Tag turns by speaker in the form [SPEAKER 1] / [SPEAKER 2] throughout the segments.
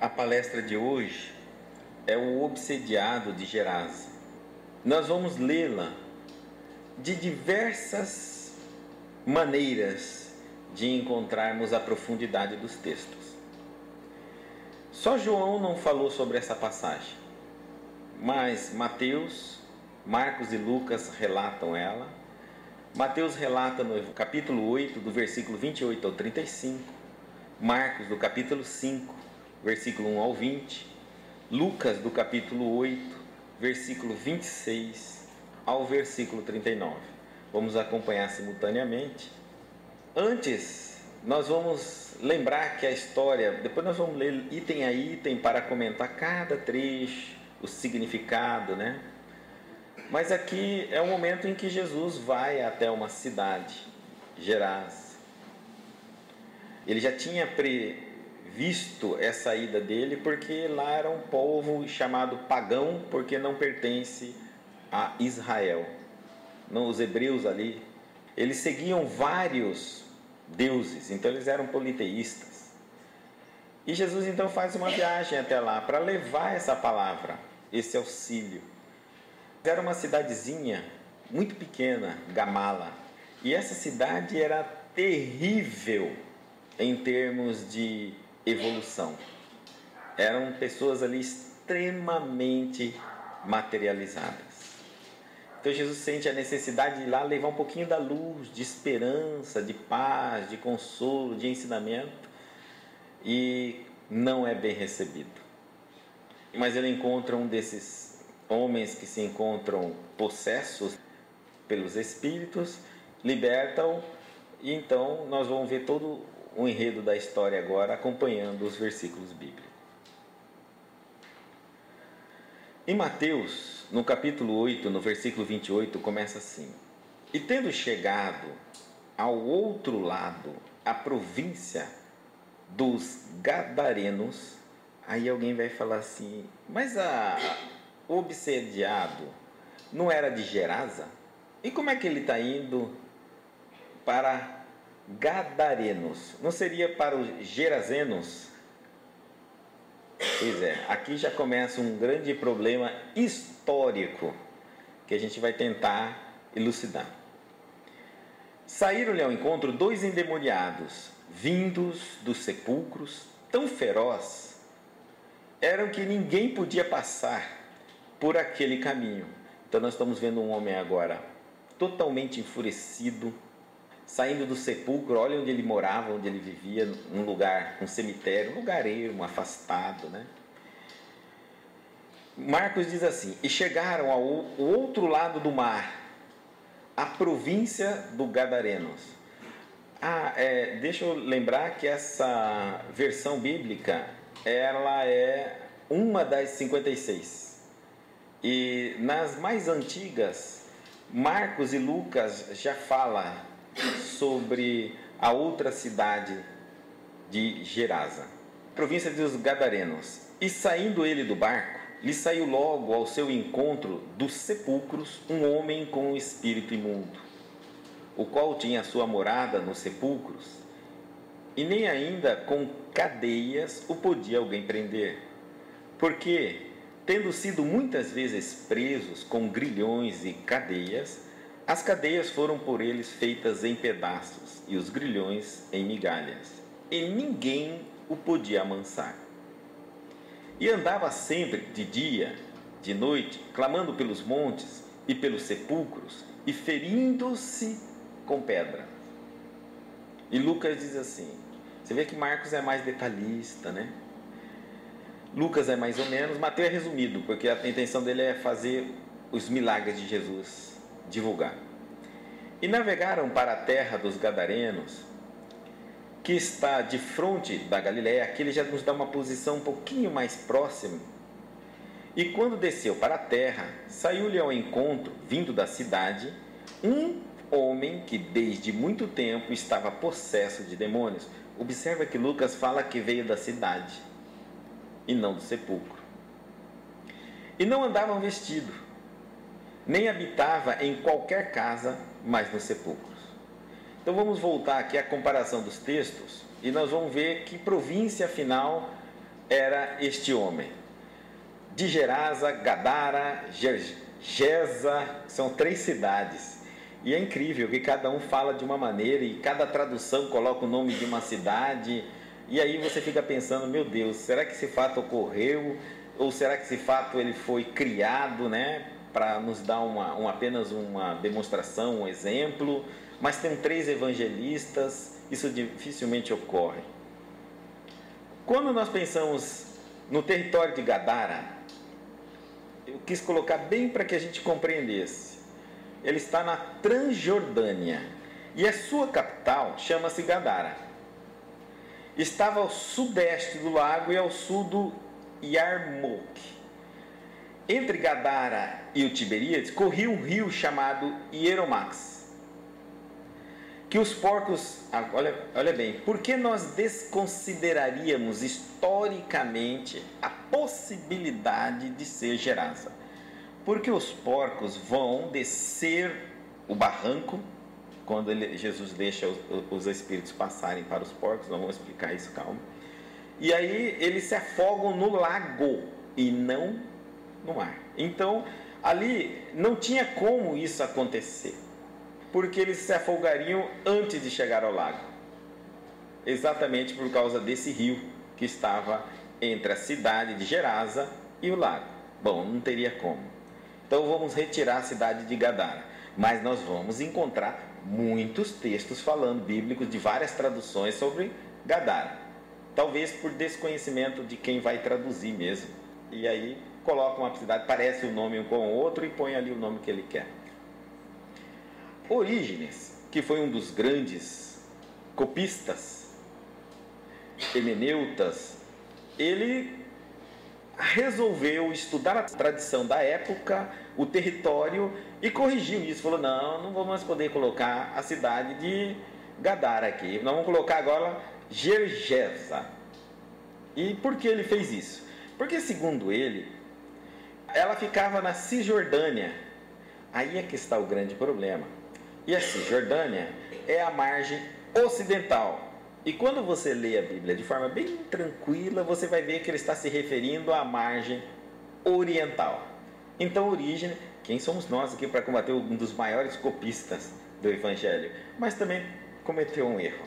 [SPEAKER 1] A palestra de hoje é o Obsediado de Gerasa. Nós vamos lê-la de diversas maneiras de encontrarmos a profundidade dos textos. Só João não falou sobre essa passagem, mas Mateus, Marcos e Lucas relatam ela. Mateus relata no capítulo 8, do versículo 28 ao 35, Marcos do capítulo 5, versículo 1 ao 20, Lucas do capítulo 8, versículo 26 ao versículo 39. Vamos acompanhar simultaneamente. Antes, nós vamos lembrar que a história, depois nós vamos ler item a item para comentar cada trecho, o significado, né? Mas aqui é o momento em que Jesus vai até uma cidade, Gerasa. Ele já tinha previsto essa ida dele, porque lá era um povo chamado pagão, porque não pertence a Israel. Não, os hebreus ali, eles seguiam vários deuses, então eles eram politeístas. E Jesus então faz uma viagem até lá para levar essa palavra, esse auxílio. Era uma cidadezinha muito pequena, Gamala, e essa cidade era terrível em termos de evolução. Eram pessoas ali extremamente materializadas. Então Jesus sente a necessidade de ir lá levar um pouquinho da luz, de esperança, de paz, de consolo, de ensinamento, e não é bem recebido. Mas ele encontra um desses homens que se encontram possessos pelos espíritos, libertam, e então nós vamos ver todo o enredo da história agora, acompanhando os versículos bíblicos. Em Mateus, no capítulo 8, no versículo 28, começa assim: E tendo chegado ao outro lado, a província dos Gadarenos, aí alguém vai falar assim, mas o obsediado não era de Gerasa? E como é que ele está indo para Gadarenos? Não seria para os Gerazenos? Pois é, aqui já começa um grande problema histórico que a gente vai tentar elucidar. Saíram-lhe ao encontro dois endemoniados, vindos dos sepulcros, tão feroz eram que ninguém podia passar por aquele caminho. Então nós estamos vendo um homem agora totalmente enfurecido, saindo do sepulcro. Olha onde ele morava, onde ele vivia, um lugar, um cemitério, um lugar ermo, afastado, né? Marcos diz assim: e chegaram ao outro lado do mar, a província do Gadarenos. Deixa eu lembrar que essa versão bíblica, ela é uma das 56. E nas mais antigas, Marcos e Lucas já falam sobre a outra cidade de Gerasa, província dos Gadarenos. E saindo ele do barco, lhe saiu logo ao seu encontro dos sepulcros um homem com um espírito imundo, o qual tinha sua morada nos sepulcros, e nem ainda com cadeias o podia alguém prender, porque, tendo sido muitas vezes presos com grilhões e cadeias, as cadeias foram por eles feitas em pedaços e os grilhões em migalhas, e ninguém o podia amansar. E andava sempre de dia, de noite, clamando pelos montes e pelos sepulcros e ferindo-se com pedra. E Lucas diz assim, você vê que Marcos é mais detalhista, né? Lucas é mais ou menos, Mateus é resumido, porque a intenção dele é fazer os milagres de Jesus, divulgar. E navegaram para a terra dos Gadarenos, que está de frente da Galiléia. Aqui ele já nos dá uma posição um pouquinho mais próxima. E quando desceu para a terra, saiu-lhe ao encontro, vindo da cidade, um homem que desde muito tempo estava possesso de demônios. Observa que Lucas fala que veio da cidade e não do sepulcro. E não andavam vestido, nem habitava em qualquer casa, mas nos sepulcros. Então vamos voltar aqui à comparação dos textos e nós vamos ver que província, afinal, era este homem. De Gerasa, Gadara, Gergesa, são 3 cidades. E é incrível que cada um fala de uma maneira e cada tradução coloca o nome de uma cidade. E aí você fica pensando, meu Deus, será que esse fato ocorreu? Ou será que esse fato ele foi criado, né, para nos dar apenas uma demonstração, um exemplo? Mas tem 3 evangelistas, isso dificilmente ocorre. Quando nós pensamos no território de Gadara, eu quis colocar bem para que a gente compreendesse. Ele está na Transjordânia e a sua capital chama-se Gadara. Estava ao sudeste do lago e ao sul do Yarmouk. Entre Gadara e o Tiberíades corria um rio chamado Hieromax. Que os porcos, olha bem, por que nós desconsideraríamos historicamente a possibilidade de ser Gerasa? Porque os porcos vão descer o barranco, quando Jesus deixa os espíritos passarem para os porcos, nós vamos explicar isso, calma. E aí eles se afogam no lago e não no mar. Então, ali não tinha como isso acontecer, porque eles se afogariam antes de chegar ao lago, exatamente por causa desse rio que estava entre a cidade de Gerasa e o lago. Bom, não teria como. Então vamos retirar a cidade de Gadara, mas nós vamos encontrar muitos textos falando bíblicos de várias traduções sobre Gadara, talvez por desconhecimento de quem vai traduzir mesmo, e aí coloca uma cidade, parece um nome um com o outro e põe ali o nome que ele quer. Orígenes, que foi um dos grandes copistas, hemeneutas, ele resolveu estudar a tradição da época, o território, e corrigiu isso. Falou, não vamos mais poder colocar a cidade de Gadara aqui, nós vamos colocar agora Gergesa. E por que ele fez isso? Porque, segundo ele, ela ficava na Cisjordânia. Aí é que está o grande problema. E a Cisjordânia é a margem ocidental. E quando você lê a Bíblia de forma bem tranquila, você vai ver que ele está se referindo à margem oriental. Então, Orígenes, quem somos nós aqui para combater um dos maiores copistas do Evangelho? Mas também cometeu um erro.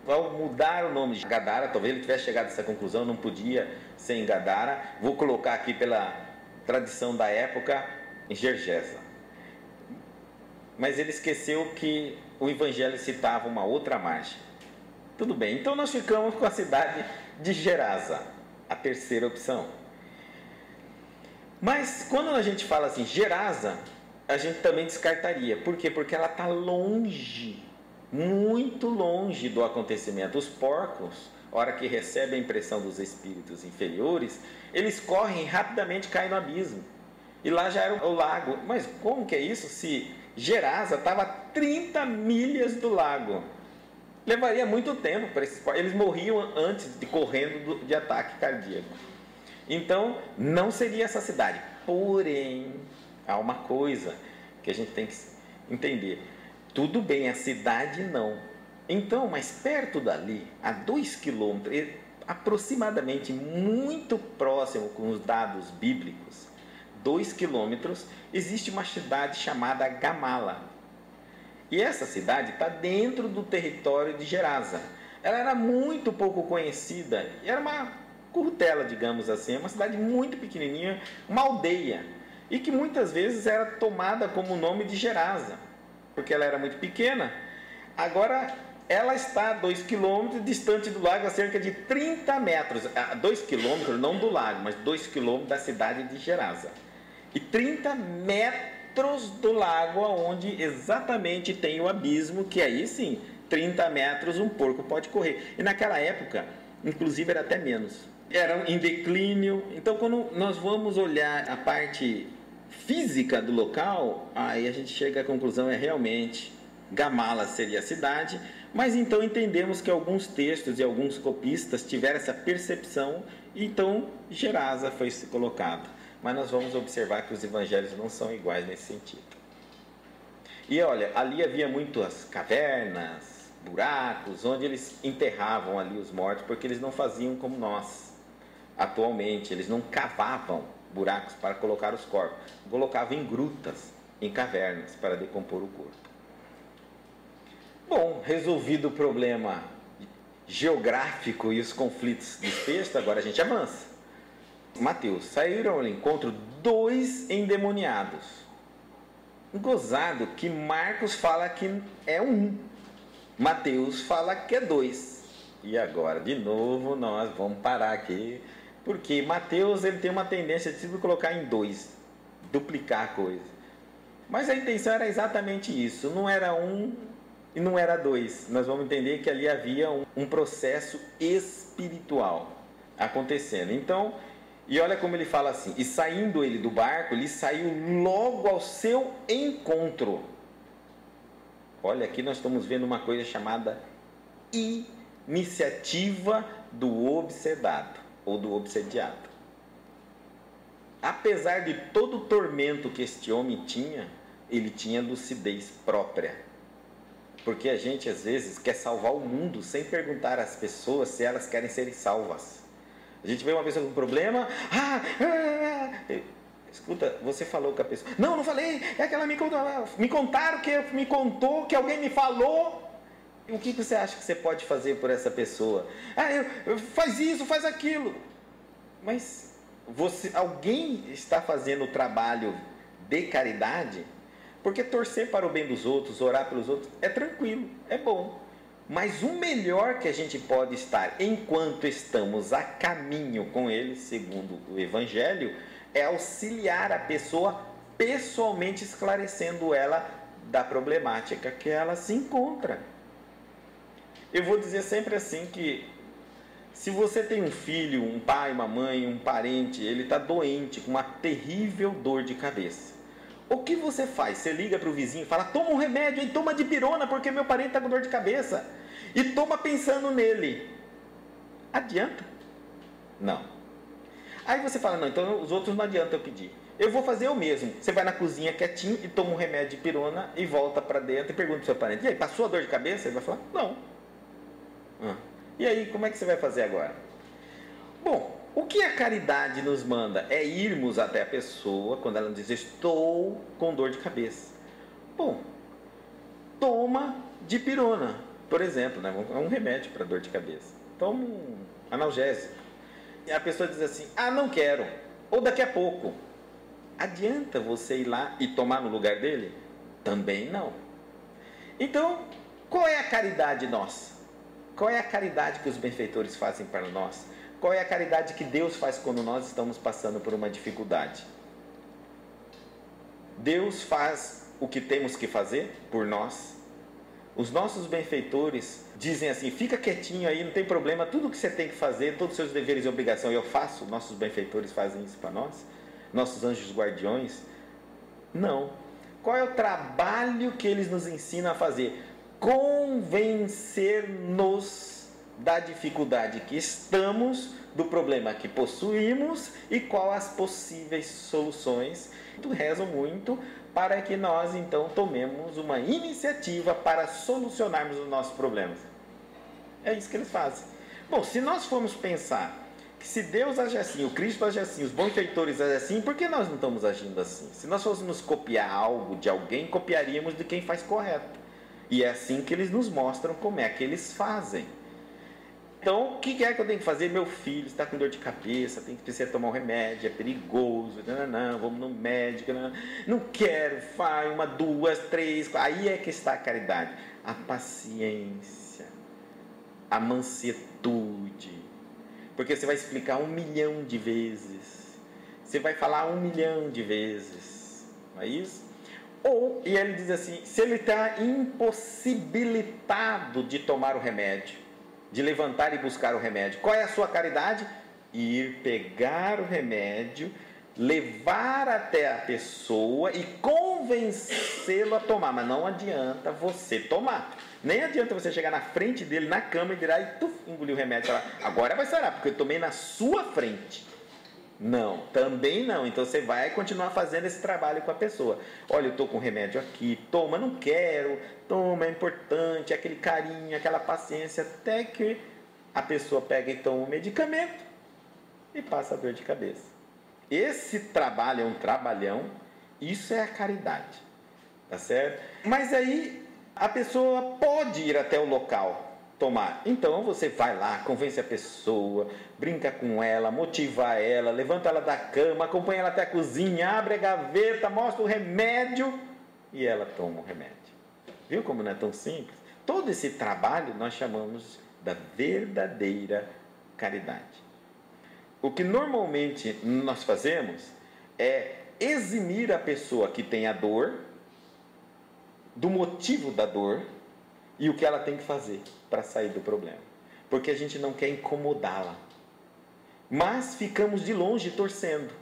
[SPEAKER 1] Ao mudar o nome de Gadara, talvez ele tivesse chegado a essa conclusão, não podia ser em Gadara, vou colocar aqui pela tradição da época, em Gergesa. Mas ele esqueceu que o Evangelho citava uma outra margem. Tudo bem, então nós ficamos com a cidade de Gerasa, a terceira opção. Mas quando a gente fala assim, Gerasa, a gente também descartaria. Por quê? Porque ela está longe, muito longe do acontecimento. Os porcos, a hora que recebem a impressão dos espíritos inferiores, eles correm rapidamente, caem no abismo. E lá já era o lago. Mas como que é isso se Gerasa estava a 30 milhas do lago? Levaria muito tempo para esses porcos. Eles morriam antes de correndo de ataque cardíaco. Então, não seria essa cidade. Porém, há uma coisa que a gente tem que entender. Tudo bem, a cidade não. Então, mais perto dali, a 2 quilômetros, aproximadamente muito próximo com os dados bíblicos, 2 quilômetros, existe uma cidade chamada Gamala. E essa cidade está dentro do território de Gerasa. Ela era muito pouco conhecida, era uma curtela, digamos assim, uma cidade muito pequenininha, uma aldeia, e que muitas vezes era tomada como o nome de Gerasa, porque ela era muito pequena. Agora, ela está a 2 quilômetros distante do lago, a cerca de 30 metros, 2 quilômetros não do lago, mas 2 quilômetros da cidade de Gerasa, e 30 metros do lago, onde exatamente tem o abismo, que aí sim, 30 metros um porco pode correr. E naquela época, inclusive, era até menos. Era em declínio. Então, quando nós vamos olhar a parte física do local, aí a gente chega à conclusão, realmente, Gamala seria a cidade, mas então entendemos que alguns textos e alguns copistas tiveram essa percepção, e então Gerasa foi colocado. Mas nós vamos observar que os evangelhos não são iguais nesse sentido. E olha, ali havia muitas cavernas, buracos, onde eles enterravam ali os mortos, porque eles não faziam como nós. atualmente. Eles não cavavam buracos para colocar os corpos, colocavam em grutas, em cavernas, para decompor o corpo. Bom, resolvido o problema geográfico e os conflitos do texto, agora a gente avança. Mateus, saíram ao encontro 2 endemoniados. Gozado que Marcos fala que é 1, Mateus fala que é 2. E agora, de novo, nós vamos parar aqui, porque Mateus ele tem uma tendência de sempre colocar em 2, duplicar a coisa. Mas a intenção era exatamente isso, não era 1 e não era 2. Nós vamos entender que ali havia um processo espiritual acontecendo. Então, e olha como ele fala assim: e saindo ele do barco, ele saiu logo ao seu encontro. Olha, aqui nós estamos vendo uma coisa chamada iniciativa do obsedado ou do obsediado. Apesar de todo o tormento que este homem tinha, ele tinha lucidez própria. Porque a gente às vezes quer salvar o mundo sem perguntar às pessoas se elas querem ser salvas. A gente vê uma pessoa com problema, escuta, você falou com a pessoa. Não, não falei, é que ela me contaram, me contou, que alguém me falou. O que você acha que você pode fazer por essa pessoa? Faz isso, faz aquilo. Mas alguém está fazendo o trabalho de caridade? Porque torcer para o bem dos outros, orar pelos outros, é tranquilo, é bom. Mas o melhor que a gente pode estar enquanto estamos a caminho com ele, segundo o Evangelho, é auxiliar a pessoa pessoalmente, esclarecendo ela da problemática que ela se encontra. Eu vou dizer sempre assim que se você tem um filho, um pai, uma mãe, um parente, ele está doente, com uma terrível dor de cabeça. O que você faz? Você liga para o vizinho e fala: toma um remédio, hein? Toma dipirona porque meu parente está com dor de cabeça. E toma pensando nele. Adianta? Não. Aí você fala: não, então os outros não adianta eu pedir. Eu vou fazer o mesmo. Você vai na cozinha quietinho e toma um remédio de dipirona e volta para dentro e pergunta para o seu parente: e aí, passou a dor de cabeça? Ele vai falar: não. E aí, como é que você vai fazer agora? Bom, o que a caridade nos manda é irmos até a pessoa quando ela diz: estou com dor de cabeça. Bom, toma dipirona, por exemplo, né? É um remédio para dor de cabeça. Toma um analgésico. E a pessoa diz assim: não quero, ou daqui a pouco. Adianta você ir lá e tomar no lugar dele? Também não. Então, qual é a caridade nossa? Qual é a caridade que os benfeitores fazem para nós? Qual é a caridade que Deus faz quando nós estamos passando por uma dificuldade? Deus faz o que temos que fazer por nós. Os nossos benfeitores dizem assim: fica quietinho aí, não tem problema, tudo o que você tem que fazer, todos os seus deveres e obrigações eu faço. Nossos benfeitores fazem isso para nós? Nossos anjos guardiões? Não. Qual é o trabalho que eles nos ensinam a fazer? Convencer-nos da dificuldade que estamos, do problema que possuímos e qual as possíveis soluções. Rezam muito para que nós então tomemos uma iniciativa para solucionarmos os nossos problemas. É isso que eles fazem. Bom, se nós formos pensar que se Deus age assim, o Cristo age assim, os benfeitores agem assim, por que nós não estamos agindo assim? Se nós fôssemos copiar algo de alguém, copiaríamos de quem faz correto. E é assim que eles nos mostram como é que eles fazem. Então, o que é que eu tenho que fazer? Meu filho está com dor de cabeça, tem que precisar tomar um remédio, é perigoso, vamos no médico, não quero, vai, 1, 2, 3, aí é que está a caridade. A paciência, a mansetude, porque você vai explicar 1 milhão de vezes, você vai falar 1 milhão de vezes, não é isso? E ele diz assim: se ele está impossibilitado de tomar o remédio, de levantar e buscar o remédio, qual é a sua caridade? Ir pegar o remédio, levar até a pessoa e convencê-lo a tomar. Mas não adianta você tomar. Nem adianta você chegar na frente dele, na cama, e virar e engolir o remédio e falar: agora vai sarar, porque eu tomei na sua frente. Não, também não. Então você vai continuar fazendo esse trabalho com a pessoa. Olha, eu estou com remédio aqui, toma, não quero, toma, é importante, aquele carinho, aquela paciência, até que a pessoa pega e toma o medicamento e passa a dor de cabeça. Esse trabalho é um trabalhão, isso é a caridade, tá certo? Mas aí a pessoa pode ir até o local tomar. Então você vai lá, convence a pessoa, brinca com ela, motiva ela, levanta ela da cama, acompanha ela até a cozinha, abre a gaveta, mostra o remédio e ela toma o remédio. Viu como não é tão simples? Todo esse trabalho nós chamamos da verdadeira caridade. O que normalmente nós fazemos é eximir a pessoa que tem a dor do motivo da dor e o que ela tem que fazer para sair do problema. Porque a gente não quer incomodá-la. Mas ficamos de longe torcendo.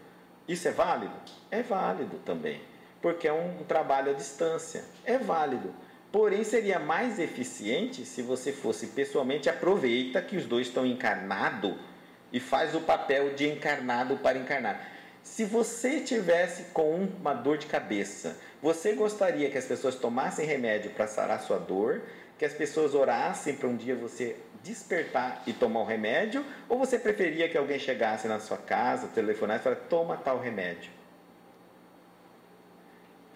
[SPEAKER 1] Isso é válido? É válido também. Porque é um trabalho à distância. É válido. Porém, seria mais eficiente se você fosse pessoalmente, aproveita que os dois estão encarnados e faz o papel de encarnado para encarnar. Se você tivesse com uma dor de cabeça, você gostaria que as pessoas tomassem remédio para sarar sua dor, que as pessoas orassem para um dia você despertar e tomar o remédio, ou você preferia que alguém chegasse na sua casa, telefonasse e falasse, toma tal remédio?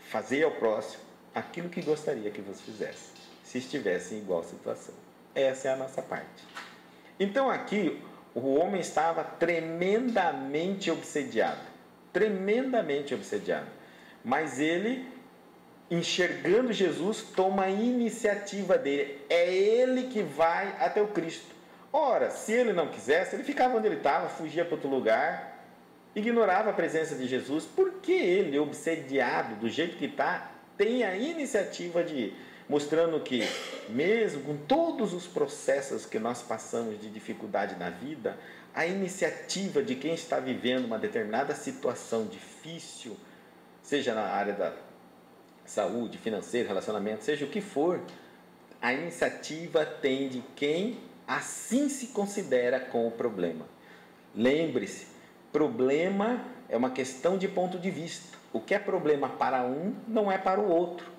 [SPEAKER 1] Fazer ao próximo aquilo que gostaria que você fizesse, se estivesse em igual situação. Essa é a nossa parte. Então aqui, o homem estava tremendamente obsediado. Tremendamente obsediado. Mas ele, enxergando Jesus, toma a iniciativa dele. É ele que vai até o Cristo. Ora, se ele não quisesse, ele ficava onde ele estava, fugia para outro lugar, ignorava a presença de Jesus. Por que ele, obsediado do jeito que está, tem a iniciativa de ir? Mostrando que, mesmo com todos os processos que nós passamos de dificuldade na vida, a iniciativa de quem está vivendo uma determinada situação difícil, seja na área da saúde, financeiro, relacionamento, seja o que for, a iniciativa tem de quem assim se considera com o problema. Lembre-se, problema é uma questão de ponto de vista. O que é problema para um não é para o outro.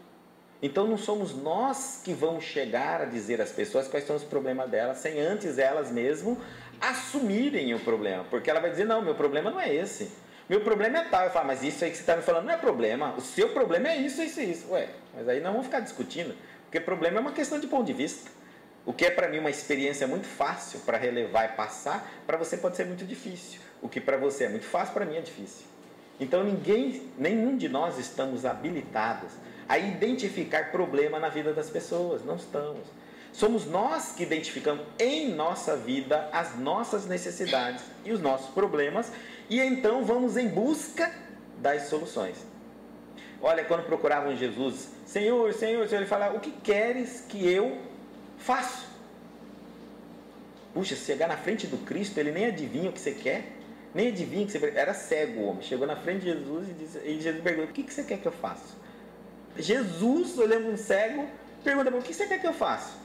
[SPEAKER 1] Então não somos nós que vamos chegar a dizer às pessoas quais são os problemas delas, sem antes elas mesmas assumirem o problema. Porque ela vai dizer, não, meu problema não é esse. Meu problema é tal. Eu falo, mas isso aí que você está me falando não é problema. O seu problema é isso, isso e isso. Ué, mas aí não vamos ficar discutindo. Porque problema é uma questão de ponto de vista. O que é para mim uma experiência muito fácil para relevar e passar, para você pode ser muito difícil. O que para você é muito fácil, para mim é difícil. Então nenhum de nós estamos habilitados a identificar problema na vida das pessoas. Não estamos. Somos nós que identificamos em nossa vida as nossas necessidades e os nossos problemas e então vamos em busca das soluções. Olha, quando procuravam Jesus, Senhor, Senhor, Senhor, ele fala, o que queres que eu faça? Puxa, se chegar na frente do Cristo, ele nem adivinha o que você quer, nem adivinha o que você quer. Era cego o homem, chegou na frente de Jesus e Jesus perguntou, o que você quer que eu faça? Jesus, olhando um cego, pergunta para ele, o que você quer que eu faça?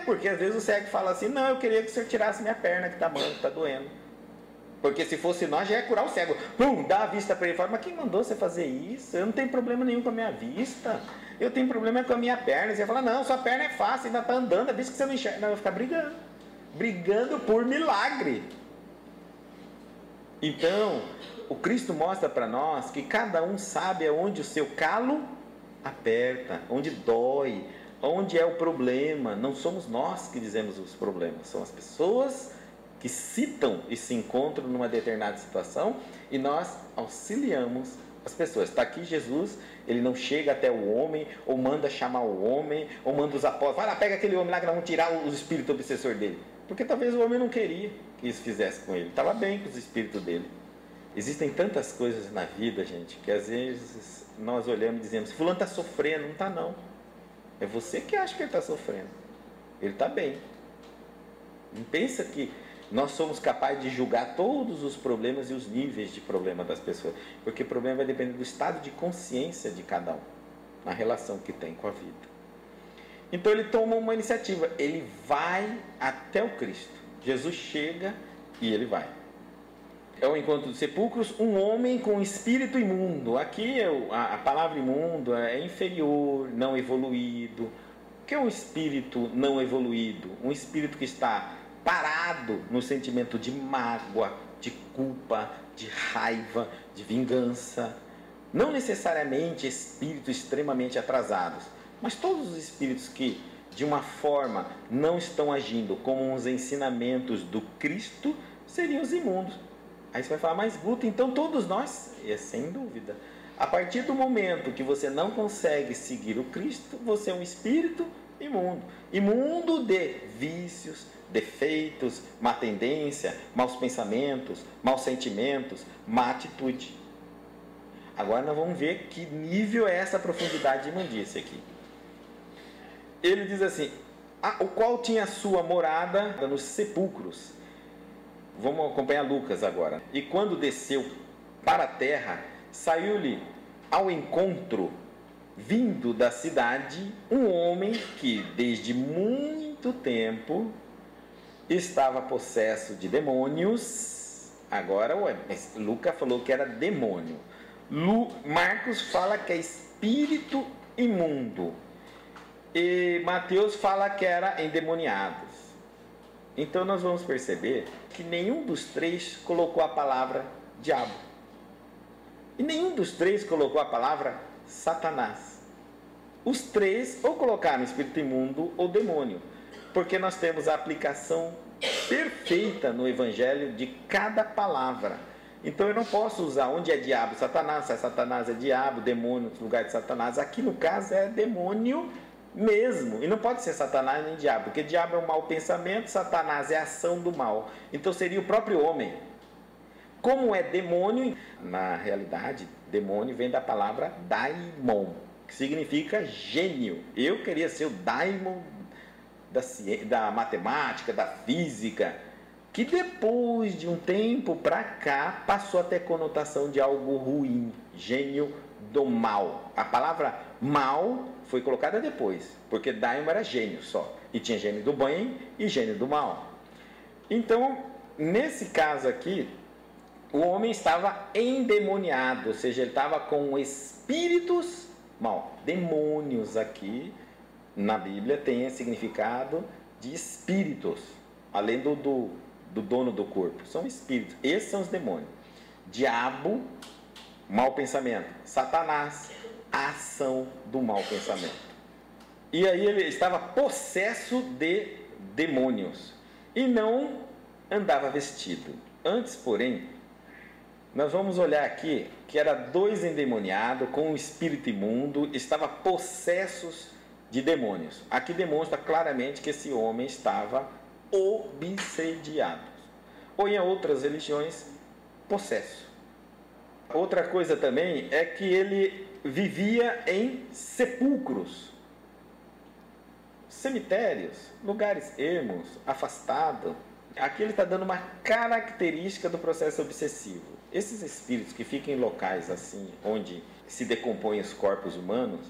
[SPEAKER 1] Porque às vezes o cego fala assim, não, eu queria que o senhor tirasse minha perna que está manca, que está doendo. Porque se fosse nós, já ia curar o cego. Dá a vista para ele e fala, mas quem mandou você fazer isso? Eu não tenho problema nenhum com a minha vista. Eu tenho problema com a minha perna. Você fala, não, sua perna é fácil, ainda está andando, é visto que você não enxerga. Não, vai ficar brigando. Brigando por milagre. Então, o Cristo mostra para nós que cada um sabe aonde o seu calo aperta, onde dói, onde é o problema. Não somos nós que dizemos os problemas, são as pessoas que citam e se encontram numa determinada situação e nós auxiliamos as pessoas. Está aqui Jesus, ele não chega até o homem, ou manda chamar o homem, ou manda os apóstolos, vai lá, pega aquele homem lá que nós vamos tirar o espírito obsessor dele. Porque talvez o homem não queria que isso fizesse com ele, estava bem com os espíritos dele. Existem tantas coisas na vida, gente, que às vezes nós olhamos e dizemos, fulano está sofrendo, não está não. É você que acha que ele está sofrendo. Ele está bem. Não pensa que nós somos capazes de julgar todos os problemas e os níveis de problema das pessoas. Porque o problema vai depender do estado de consciência de cada um, na relação que tem com a vida. Então ele toma uma iniciativa, ele vai até o Cristo. Jesus chega e ele vai. É o encontro dos sepulcros, um homem com espírito imundo. Aqui a palavra imundo é inferior, não evoluído. O que é um espírito não evoluído? Um espírito que está parado no sentimento de mágoa, de culpa, de raiva, de vingança. Não necessariamente espíritos extremamente atrasados, mas todos os espíritos que, de uma forma, não estão agindo como os ensinamentos do Cristo, seriam os imundos. Aí você vai falar, mas Guto, então todos nós? É sem dúvida. A partir do momento que você não consegue seguir o Cristo, você é um espírito imundo. Imundo de vícios, defeitos, má tendência, maus pensamentos, maus sentimentos, má atitude. Agora nós vamos ver que nível é essa profundidade de imundícia aqui. Ele diz assim, o qual tinha sua morada nos sepulcros. Vamos acompanhar Lucas agora. E quando desceu para a terra, saiu-lhe ao encontro, vindo da cidade, um homem que desde muito tempo estava possesso de demônios. Agora, Lucas falou que era demônio. Marcos fala que é espírito imundo. E Mateus fala que era endemoniados. Então nós vamos perceber que nenhum dos três colocou a palavra diabo. E nenhum dos três colocou a palavra Satanás. Os três ou colocaram espírito imundo ou demônio. Porque nós temos a aplicação perfeita no Evangelho de cada palavra. Então eu não posso usar onde é diabo, Satanás, se é Satanás é diabo, demônio no lugar de Satanás. Aqui no caso é demônio mesmo. E não pode ser Satanás nem diabo, porque diabo é um mau pensamento, Satanás é a ação do mal. Então seria o próprio homem. Como é demônio, na realidade, demônio vem da palavra daimon, que significa gênio. Eu queria ser o daimon da matemática, da física, que depois de um tempo para cá passou a ter conotação de algo ruim, gênio do mal. A palavra mal foi colocada depois, porque daimon era gênio só, e tinha gênio do bem e gênio do mal. Então, nesse caso aqui, o homem estava endemoniado, ou seja, ele estava com espíritos mal. Demônios aqui na Bíblia tem esse significado de espíritos, além do dono do corpo. São espíritos, esses são os demônios. Diabo, mau pensamento. Satanás, a ação do mau pensamento. E aí ele estava possesso de demônios e não andava vestido. Antes, porém, nós vamos olhar aqui que era 2 endemoniados com um espírito imundo, estava possessos de demônios. Aqui demonstra claramente que esse homem estava obsediado. Ou em outras religiões, possesso. Outra coisa também é que ele vivia em sepulcros, cemitérios, lugares ermos, afastados. Aqui ele está dando uma característica do processo obsessivo. Esses espíritos que ficam em locais assim, onde se decompõem os corpos humanos,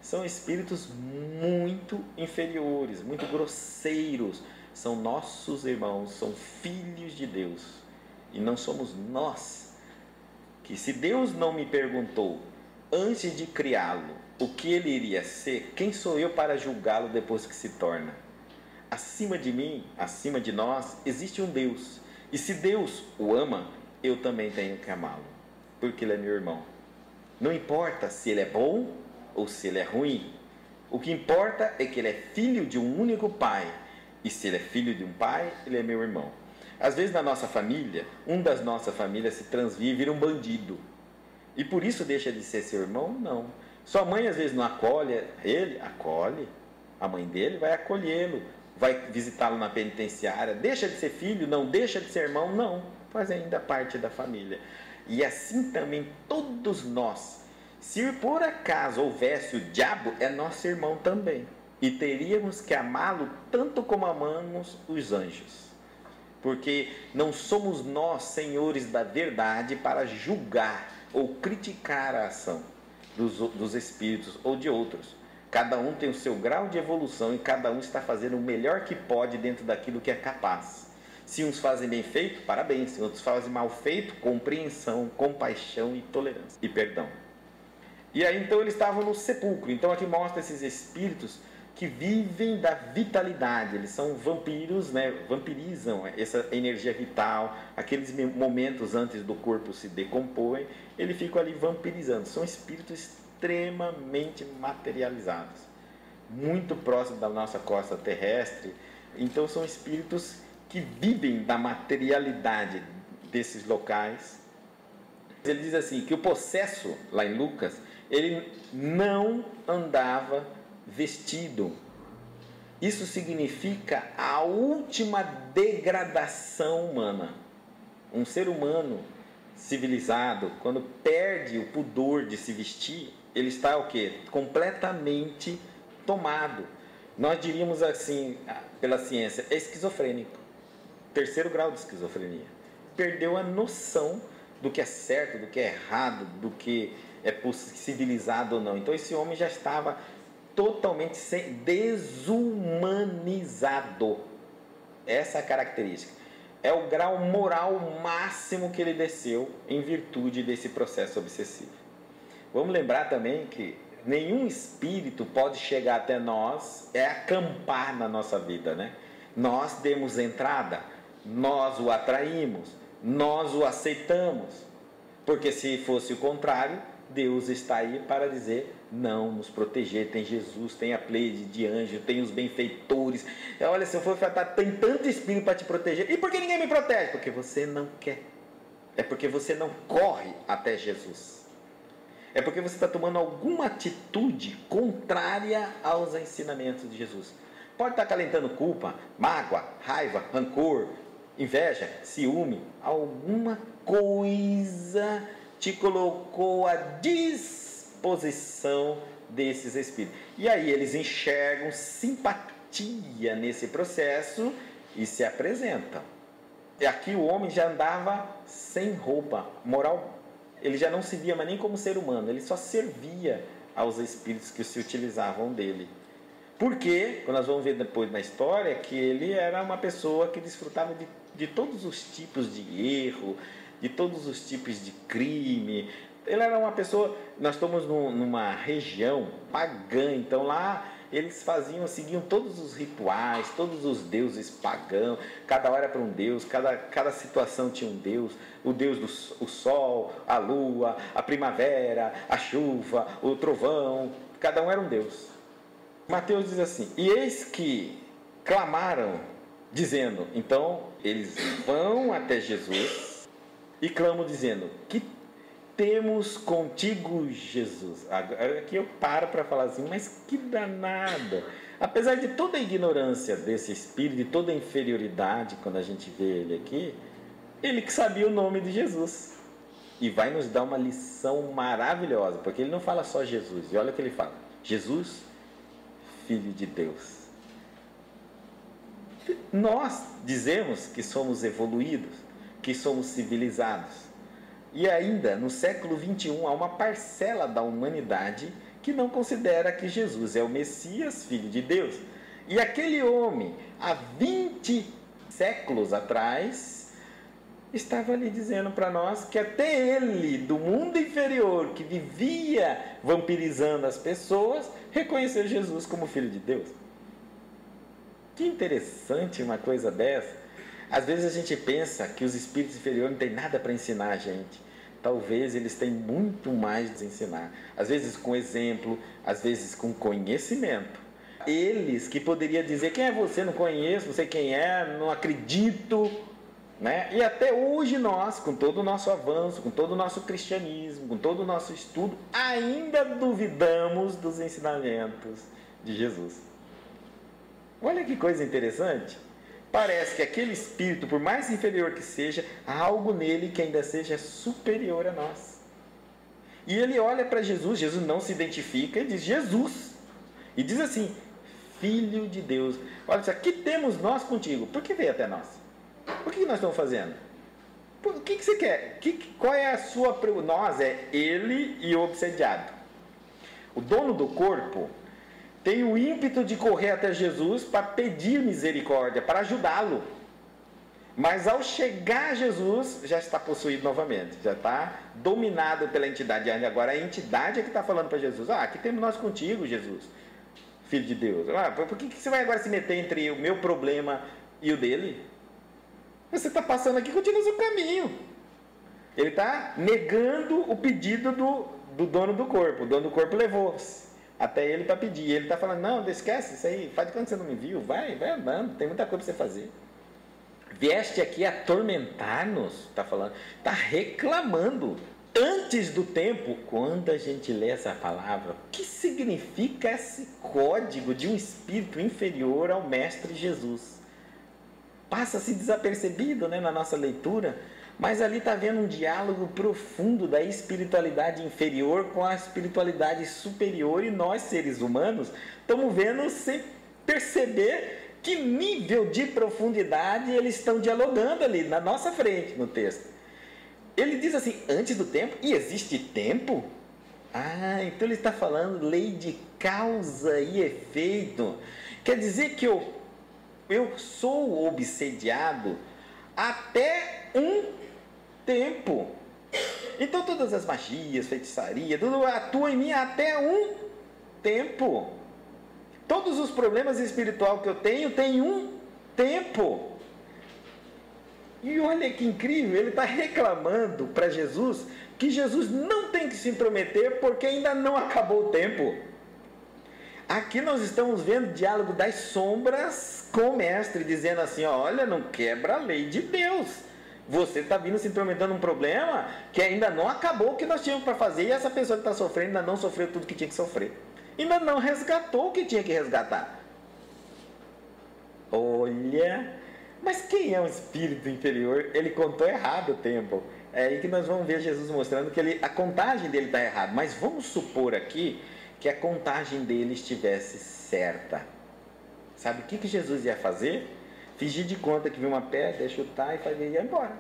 [SPEAKER 1] são espíritos muito inferiores, muito grosseiros. São nossos irmãos, são filhos de Deus. E não somos nós. Que se Deus não me perguntou, antes de criá-lo, o que ele iria ser, quem sou eu para julgá-lo depois que se torna? Acima de mim, acima de nós, existe um Deus. E se Deus o ama, eu também tenho que amá-lo, porque ele é meu irmão. Não importa se ele é bom ou se ele é ruim. O que importa é que ele é filho de um único pai. E se ele é filho de um pai, ele é meu irmão. Às vezes na nossa família, um das nossas famílias se transvia e vira um bandido. E por isso deixa de ser seu irmão? Não. Sua mãe às vezes não acolhe ele, acolhe. A mãe dele vai acolhê-lo, vai visitá-lo na penitenciária. Deixa de ser filho? Não. Deixa de ser irmão? Não. Faz ainda parte da família. E assim também todos nós. Se por acaso houvesse o diabo, é nosso irmão também. E teríamos que amá-lo tanto como amamos os anjos. Porque não somos nós, senhores da verdade, para julgar ou criticar a ação dos espíritos ou de outros. Cada um tem o seu grau de evolução e cada um está fazendo o melhor que pode dentro daquilo que é capaz. Se uns fazem bem feito, parabéns. Se outros fazem mal feito, compreensão, compaixão e tolerância e perdão. E aí então eles estavam no sepulcro. Então aqui mostra esses espíritos que vivem da vitalidade. Eles são vampiros, né? Vampirizam essa energia vital. Aqueles momentos antes do corpo se decompor, eles ficam ali vampirizando. São espíritos extremamente materializados, muito próximos da nossa costa terrestre. Então são espíritos que vivem da materialidade desses locais. Ele diz assim, que o possesso, lá em Lucas, ele não andava vestido. Isso significa a última degradação humana. Um ser humano civilizado, quando perde o pudor de se vestir, ele está o quê? Completamente tomado. Nós diríamos assim, pela ciência, é esquizofrênico. 3º grau de esquizofrenia. Perdeu a noção do que é certo, do que é errado, do que é civilizado ou não. Então esse homem já estava totalmente desumanizado. Essa é a característica. É o grau moral máximo que ele desceu em virtude desse processo obsessivo. Vamos lembrar também que nenhum espírito pode chegar até nós e acampar na nossa vida, né? Nós demos entrada, nós o atraímos, nós o aceitamos, porque se fosse o contrário, Deus está aí para dizer, não, nos proteger, tem Jesus, tem a pleiade de anjos, tem os benfeitores. Olha, se eu for falar, tem tanto espírito para te proteger. E por que ninguém me protege? Porque você não quer. É porque você não corre até Jesus. É porque você está tomando alguma atitude contrária aos ensinamentos de Jesus. Pode estar acalentando culpa, mágoa, raiva, rancor, inveja, ciúme. Alguma coisa te colocou à disposição desses espíritos. E aí eles enxergam simpatia nesse processo e se apresentam. E aqui o homem já andava sem roupa, moral. Ele já não se via mais nem como ser humano, ele só servia aos espíritos que se utilizavam dele. Porque, quando nós vamos ver depois na história, que ele era uma pessoa que desfrutava de todos os tipos de erro, de todos os tipos de crime. Ele era uma pessoa, nós estamos numa região pagã, então lá eles seguiam todos os rituais, todos os deuses pagãos, cada hora para um deus, cada situação tinha um deus, o deus do sol, a lua, a primavera, a chuva, o trovão, cada um era um deus. Mateus diz assim, e eis que clamaram, dizendo, então eles vão até Jesus e clamam dizendo, que temos contigo, Jesus. Aqui eu paro para falar assim, mas que danado. Apesar de toda a ignorância desse espírito, de toda a inferioridade, quando a gente vê ele aqui, ele que sabia o nome de Jesus. E vai nos dar uma lição maravilhosa, porque ele não fala só Jesus, e olha o que ele fala, Jesus, Filho de Deus. Nós dizemos que somos evoluídos, que somos civilizados. E ainda, no século XXI, há uma parcela da humanidade que não considera que Jesus é o Messias, Filho de Deus. E aquele homem, há 20 séculos atrás, estava ali dizendo para nós que até ele, do mundo inferior, que vivia vampirizando as pessoas, reconheceu Jesus como Filho de Deus. Que interessante uma coisa dessa. Às vezes a gente pensa que os espíritos inferiores não têm nada para ensinar a gente. Talvez eles têm muito mais a ensinar. Às vezes com exemplo, às vezes com conhecimento. Eles que poderiam dizer, quem é você? Não conheço, não sei quem é, não acredito. Né? E até hoje nós, com todo o nosso avanço, com todo o nosso cristianismo, com todo o nosso estudo, ainda duvidamos dos ensinamentos de Jesus. Olha que coisa interessante. Parece que aquele espírito, por mais inferior que seja, há algo nele que ainda seja superior a nós. E ele olha para Jesus, Jesus não se identifica, e diz Jesus. E diz assim, Filho de Deus. Olha só, que temos nós contigo? Por que veio até nós? O que nós estamos fazendo? O que você quer? Qual é a sua... Nós é ele e o obsediado. O dono do corpo tem o ímpeto de correr até Jesus para pedir misericórdia, para ajudá-lo. Mas ao chegar a Jesus, já está possuído novamente, já está dominado pela entidade. Agora a entidade é que está falando para Jesus, aqui temos nós contigo, Jesus, filho de Deus. Por que você vai agora se meter entre o meu problema e o dele? Você está passando aqui, continua o seu caminho. Ele está negando o pedido do dono do corpo. O dono do corpo levou até ele para pedir. Ele está falando, não, esquece isso aí, faz de conta que você não me viu, vai andando, tem muita coisa para você fazer. Vieste aqui atormentar-nos, está falando, está reclamando. Antes do tempo, quando a gente lê essa palavra, o que significa esse código de um espírito inferior ao Mestre Jesus? Passa-se desapercebido, né, na nossa leitura, mas ali está havendo um diálogo profundo da espiritualidade inferior com a espiritualidade superior, e nós, seres humanos, estamos vendo sem perceber que nível de profundidade eles estão dialogando ali na nossa frente, no texto. Ele diz assim, antes do tempo, e existe tempo? Então ele está falando lei de causa e efeito. Quer dizer que eu sou obsediado até um tempo. Então todas as magias, feitiçaria, tudo atua em mim até um tempo. Todos os problemas espirituais que eu tenho, tem um tempo. E olha que incrível, ele está reclamando para Jesus que Jesus não tem que se intrometer porque ainda não acabou o tempo. Aqui nós estamos vendo o diálogo das sombras com o mestre, dizendo assim, olha, não quebra a lei de Deus. Você está vindo se intrometendo num problema que ainda não acabou o que nós tínhamos para fazer, e essa pessoa que está sofrendo ainda não sofreu tudo que tinha que sofrer. Ainda não resgatou o que tinha que resgatar. Olha... Mas quem é um espírito inferior? Ele contou errado o tempo. É aí que nós vamos ver Jesus mostrando que a contagem dele está errada. Mas vamos supor aqui que a contagem dele estivesse certa. Sabe o que Jesus ia fazer? Fingir de conta que viu uma pedra, ia chutar e ia embora.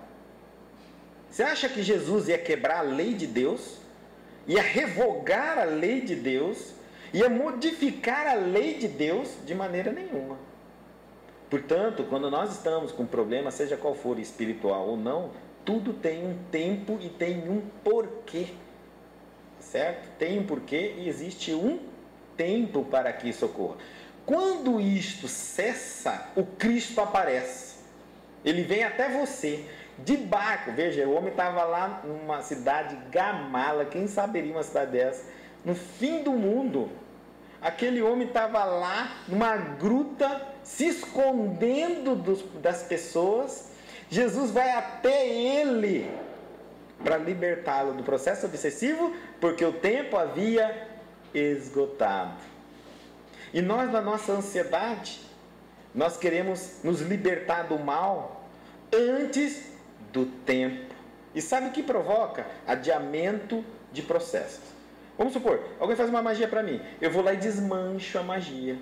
[SPEAKER 1] Você acha que Jesus ia quebrar a lei de Deus? Ia revogar a lei de Deus? Ia modificar a lei de Deus? De maneira nenhuma. Portanto, quando nós estamos com um problema, seja qual for, espiritual ou não, tudo tem um tempo e tem um porquê. Certo? Tem um porquê e existe um tempo para que isso ocorra. Quando isto cessa, o Cristo aparece. Ele vem até você, de barco. Veja, o homem estava lá numa cidade Gamala, quem saberia uma cidade dessa? No fim do mundo. Aquele homem estava lá, numa gruta, se escondendo das pessoas. Jesus vai até ele para libertá-lo do processo obsessivo, porque o tempo havia esgotado. E nós, na nossa ansiedade, nós queremos nos libertar do mal antes do tempo. E sabe o que provoca? Adiamento de processos. Vamos supor, alguém faz uma magia para mim, eu vou lá e desmancho a magia.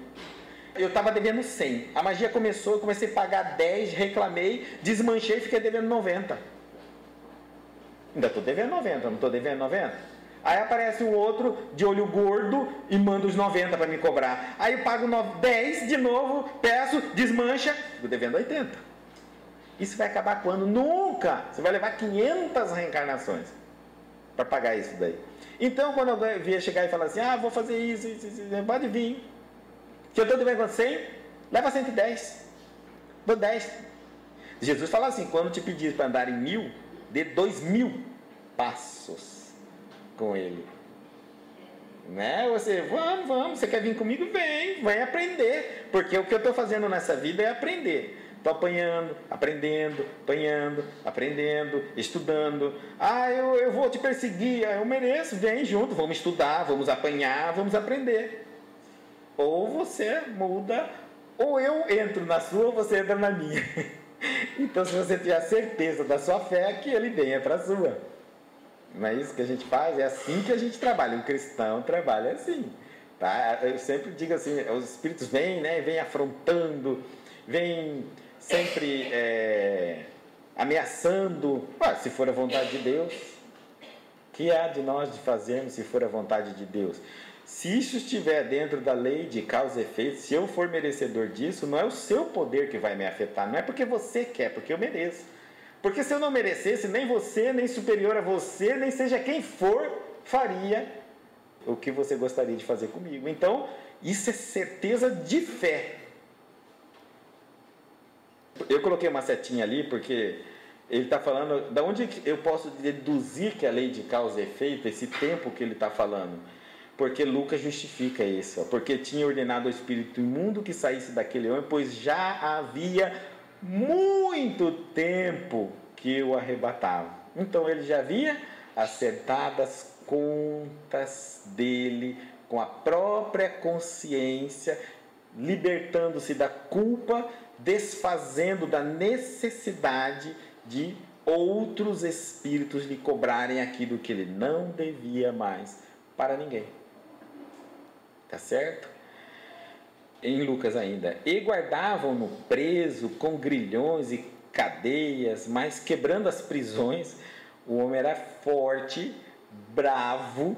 [SPEAKER 1] Eu estava devendo 100, a magia começou, eu comecei a pagar 10, reclamei, desmanchei e fiquei devendo 90. Ainda estou devendo 90, não estou devendo 90? Aí aparece um outro de olho gordo e manda os 90 para me cobrar. Aí eu pago 10 de novo, peço, desmancha, fico devendo 80. Isso vai acabar quando? Nunca! Você vai levar 500 reencarnações para pagar isso daí. Então, quando alguém vier chegar e falar assim, vou fazer isso, pode vir. Se eu estou devendo 100, leva 110. Dou 10. Jesus fala assim, quando te pedir para andar em 1000, dê 2000 passos com ele. Né? Você, vamos, você quer vir comigo? Vem aprender. Porque o que eu estou fazendo nessa vida é aprender. Estou apanhando, aprendendo, estudando. Eu vou te perseguir, eu mereço, vem junto, vamos estudar, vamos apanhar, vamos aprender. Ou você muda, ou eu entro na sua, ou você entra na minha. Então, se você tiver certeza da sua fé, que ele venha para a sua. Não é isso que a gente faz? É assim que a gente trabalha. Um cristão trabalha assim. Tá? Eu sempre digo assim, os espíritos vêm, né? Vêm afrontando, vêm sempre ameaçando. Se for a vontade de Deus, que há de nós de fazermos se for a vontade de Deus? Se isso estiver dentro da lei de causa e efeito, se eu for merecedor disso, não é o seu poder que vai me afetar, não é porque você quer, porque eu mereço. Porque se eu não merecesse, nem você, nem superior a você, nem seja quem for, faria o que você gostaria de fazer comigo. Então, isso é certeza de fé. Eu coloquei uma setinha ali porque ele está falando, da onde eu posso deduzir que a lei de causa e efeito, esse tempo que ele está falando? Porque Lucas justifica isso, porque tinha ordenado ao espírito imundo que saísse daquele homem, pois já havia muito tempo que o arrebatava. Então ele já havia acertado as contas dele com a própria consciência, libertando-se da culpa, desfazendo da necessidade de outros espíritos lhe cobrarem aquilo que ele não devia mais para ninguém. Tá certo? Em Lucas ainda, e guardavam-no preso com grilhões e cadeias, mas quebrando as prisões, o homem era forte, bravo.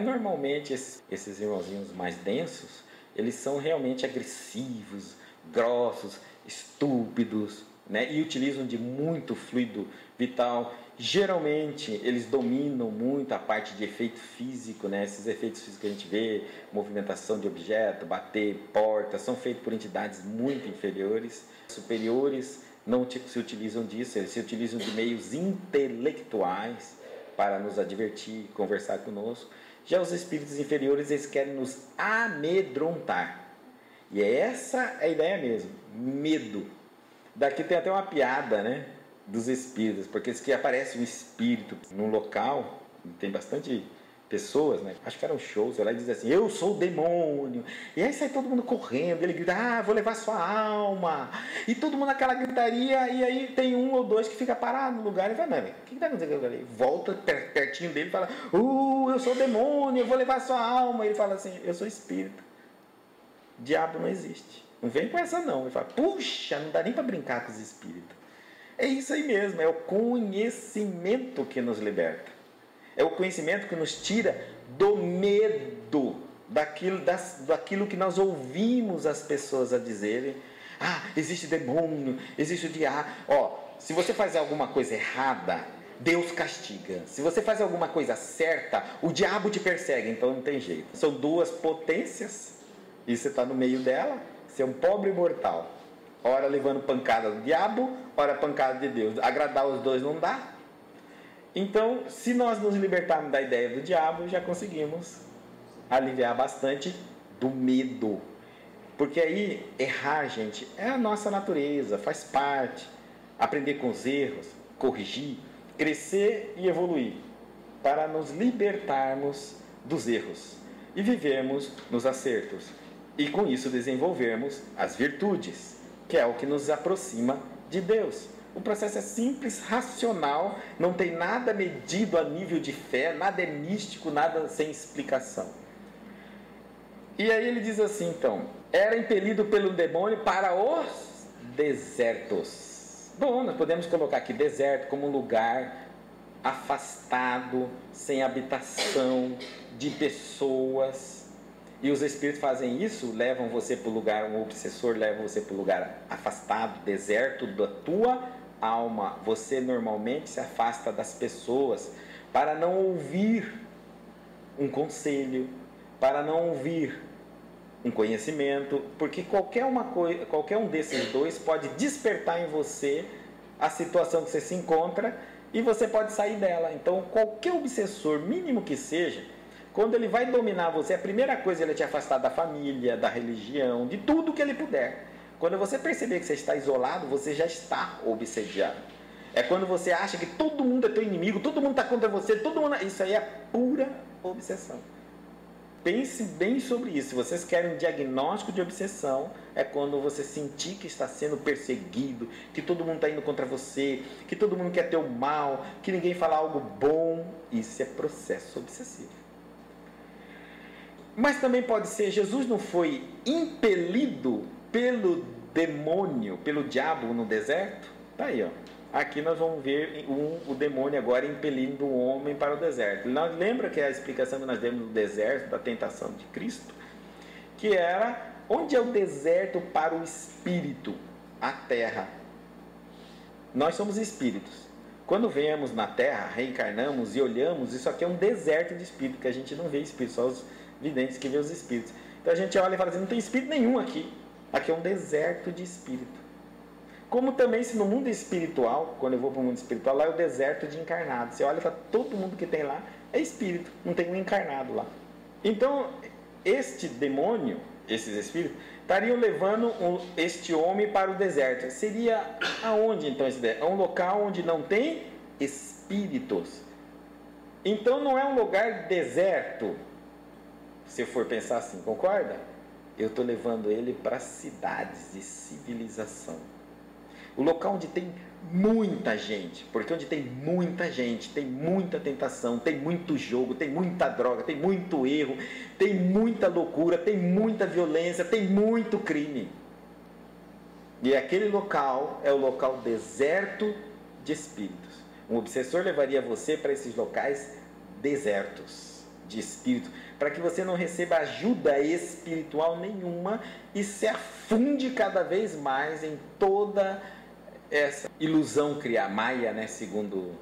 [SPEAKER 1] Normalmente esses irmãozinhos mais densos, eles são realmente agressivos, grossos, estúpidos, né? E utilizam de muito fluido vital. Geralmente eles dominam muito a parte de efeito físico, né? Esses efeitos físicos que a gente vê, movimentação de objeto, bater, porta, são feitos por entidades muito inferiores. Superiores não se utilizam disso, eles se utilizam de meios intelectuais para nos advertir, conversar conosco. Já os espíritos inferiores, eles querem nos amedrontar. E é essa a ideia mesmo, medo. Daqui tem até uma piada, né, dos espíritos, porque diz que aparece um espírito num local, tem bastante pessoas, né, acho que eram shows, ela diz assim, eu sou o demônio, e aí sai todo mundo correndo, ele grita, vou levar sua alma, e todo mundo naquela gritaria, e aí tem um ou dois que fica parado no lugar, e fala, não, o que está acontecendo ali? Volta pertinho dele e fala, eu sou o demônio, eu vou levar sua alma, e ele fala assim, eu sou espírito, diabo não existe, não vem com essa não, ele fala, puxa, não dá nem para brincar com os espíritos. É isso aí mesmo, é o conhecimento que nos liberta. É o conhecimento que nos tira do medo, daquilo que nós ouvimos as pessoas a dizerem. Existe demônio, existe o diabo. Se você faz alguma coisa errada, Deus castiga. Se você faz alguma coisa certa, o diabo te persegue, então não tem jeito. São duas potências e você está no meio dela, você é um pobre mortal. Ora levando pancada do diabo, ora pancada de Deus. Agradar os dois não dá. Então, se nós nos libertarmos da ideia do diabo, já conseguimos aliviar bastante do medo. Porque aí, errar, gente, é a nossa natureza, faz parte. Aprender com os erros, corrigir, crescer e evoluir, para nos libertarmos dos erros e vivermos nos acertos. E com isso desenvolvermos as virtudes, que é o que nos aproxima de Deus. O processo é simples, racional, não tem nada medido a nível de fé, nada é místico, nada sem explicação. E aí ele diz assim, então, era impelido pelo demônio para os desertos. Bom, nós podemos colocar aqui deserto como um lugar afastado, sem habitação, de pessoas. E os espíritos fazem isso, levam você para o lugar, um obsessor leva você para o lugar afastado, deserto da tua alma. Você normalmente se afasta das pessoas para não ouvir um conselho, para não ouvir um conhecimento, porque qualquer um desses dois pode despertar em você a situação que você se encontra e você pode sair dela. Então, qualquer obsessor, mínimo que seja, quando ele vai dominar você, a primeira coisa é ele te afastar da família, da religião, de tudo que ele puder. Quando você perceber que você está isolado, você já está obsediado. É quando você acha que todo mundo é teu inimigo, todo mundo está contra você, todo mundo... Isso aí é pura obsessão. Pense bem sobre isso. Se vocês querem um diagnóstico de obsessão, é quando você sentir que está sendo perseguido, que todo mundo está indo contra você, que todo mundo quer teu mal, que ninguém fala algo bom. Isso é processo obsessivo. Mas também pode ser, Jesus não foi impelido pelo demônio, pelo diabo no deserto? Está aí, ó. Aqui nós vamos ver o demônio agora impelindo o homem para o deserto. Nós lembra que a explicação que nós demos no deserto, da tentação de Cristo, que era, onde é o deserto para o espírito? A terra. Nós somos espíritos. Quando viemos na terra, reencarnamos e olhamos, isso aqui é um deserto de espírito, que a gente não vê espírito, só os videntes que vê os espíritos. Então a gente olha e fala assim, não tem espírito nenhum aqui. Aqui é um deserto de espírito. Como também se no mundo espiritual, quando eu vou para o mundo espiritual, lá é o deserto de encarnado. Você olha e fala, todo mundo que tem lá é espírito, não tem um encarnado lá. Então, este demônio, esses espíritos, estariam levando este homem para o deserto. Seria aonde então esse deserto? É um local onde não tem espíritos. Então não é um lugar deserto, se eu for pensar assim, concorda? Eu estou levando ele para cidades de civilização. O local onde tem muita gente, porque onde tem muita gente, tem muita tentação, tem muito jogo, tem muita droga, tem muito erro, tem muita loucura, tem muita violência, tem muito crime. E aquele local é o local deserto de espíritos. Um obsessor levaria você para esses locais desertos de espírito, para que você não receba ajuda espiritual nenhuma e se afunde cada vez mais em toda essa ilusão criada, Maya, né, segundo o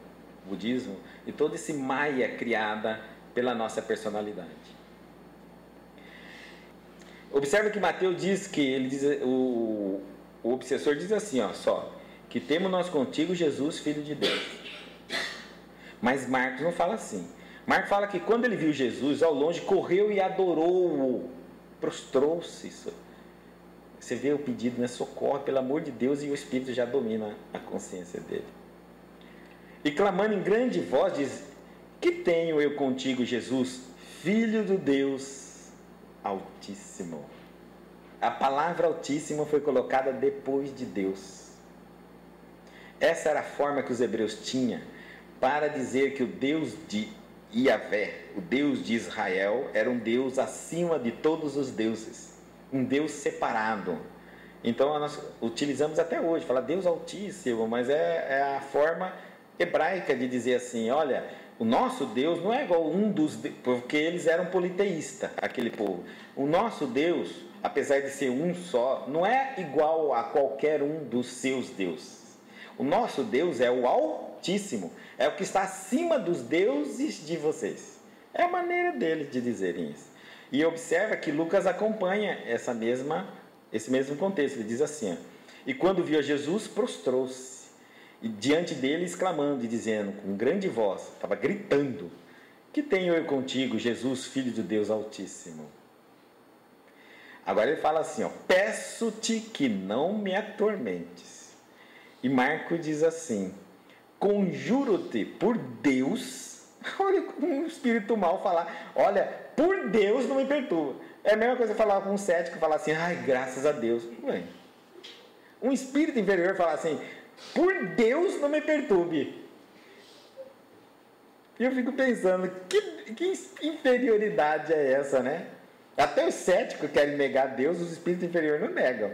[SPEAKER 1] budismo, e todo esse Maya criada pela nossa personalidade. Observe que Mateus diz que ele diz, o obsessor diz assim, ó, só, que temos nós contigo Jesus, Filho de Deus. Mas Marcos não fala assim. Marcos fala que quando ele viu Jesus ao longe, correu e adorou-o, prostrou-se. Você vê o pedido, né? Socorre, pelo amor de Deus, e o Espírito já domina a consciência dele. E clamando em grande voz, diz, que tenho eu contigo, Jesus, Filho do Deus Altíssimo. A palavra Altíssimo foi colocada depois de Deus. Essa era a forma que os hebreus tinham para dizer que o Deus de Yahvé, o Deus de Israel, era um Deus acima de todos os deuses, um Deus separado. Então nós utilizamos até hoje, fala Deus Altíssimo, mas é a forma hebraica de dizer assim, olha, o nosso Deus não é igual um dos, porque eles eram politeístas, aquele povo. O nosso Deus, apesar de ser um só, não é igual a qualquer um dos seus deuses. O nosso Deus é o Altíssimo, é o que está acima dos deuses de vocês. É a maneira deles de dizerem isso. E observa que Lucas acompanha esse mesmo contexto. Ele diz assim, ó, e quando viu a Jesus, prostrou-se, e diante dele exclamando e dizendo com grande voz, estava gritando, que tenho eu contigo, Jesus, Filho de Deus Altíssimo. Agora ele fala assim, ó, peço-te que não me atormentes. E Marcos diz assim, conjuro-te por Deus, olha um espírito mal falar, olha, por Deus não me perturba. É a mesma coisa falar com um cético, falar assim, ai, graças a Deus. Ué. Um espírito inferior falar assim, por Deus não me perturbe. E eu fico pensando, que inferioridade é essa, né? Até os céticos querem negar Deus, os espíritos inferiores não negam.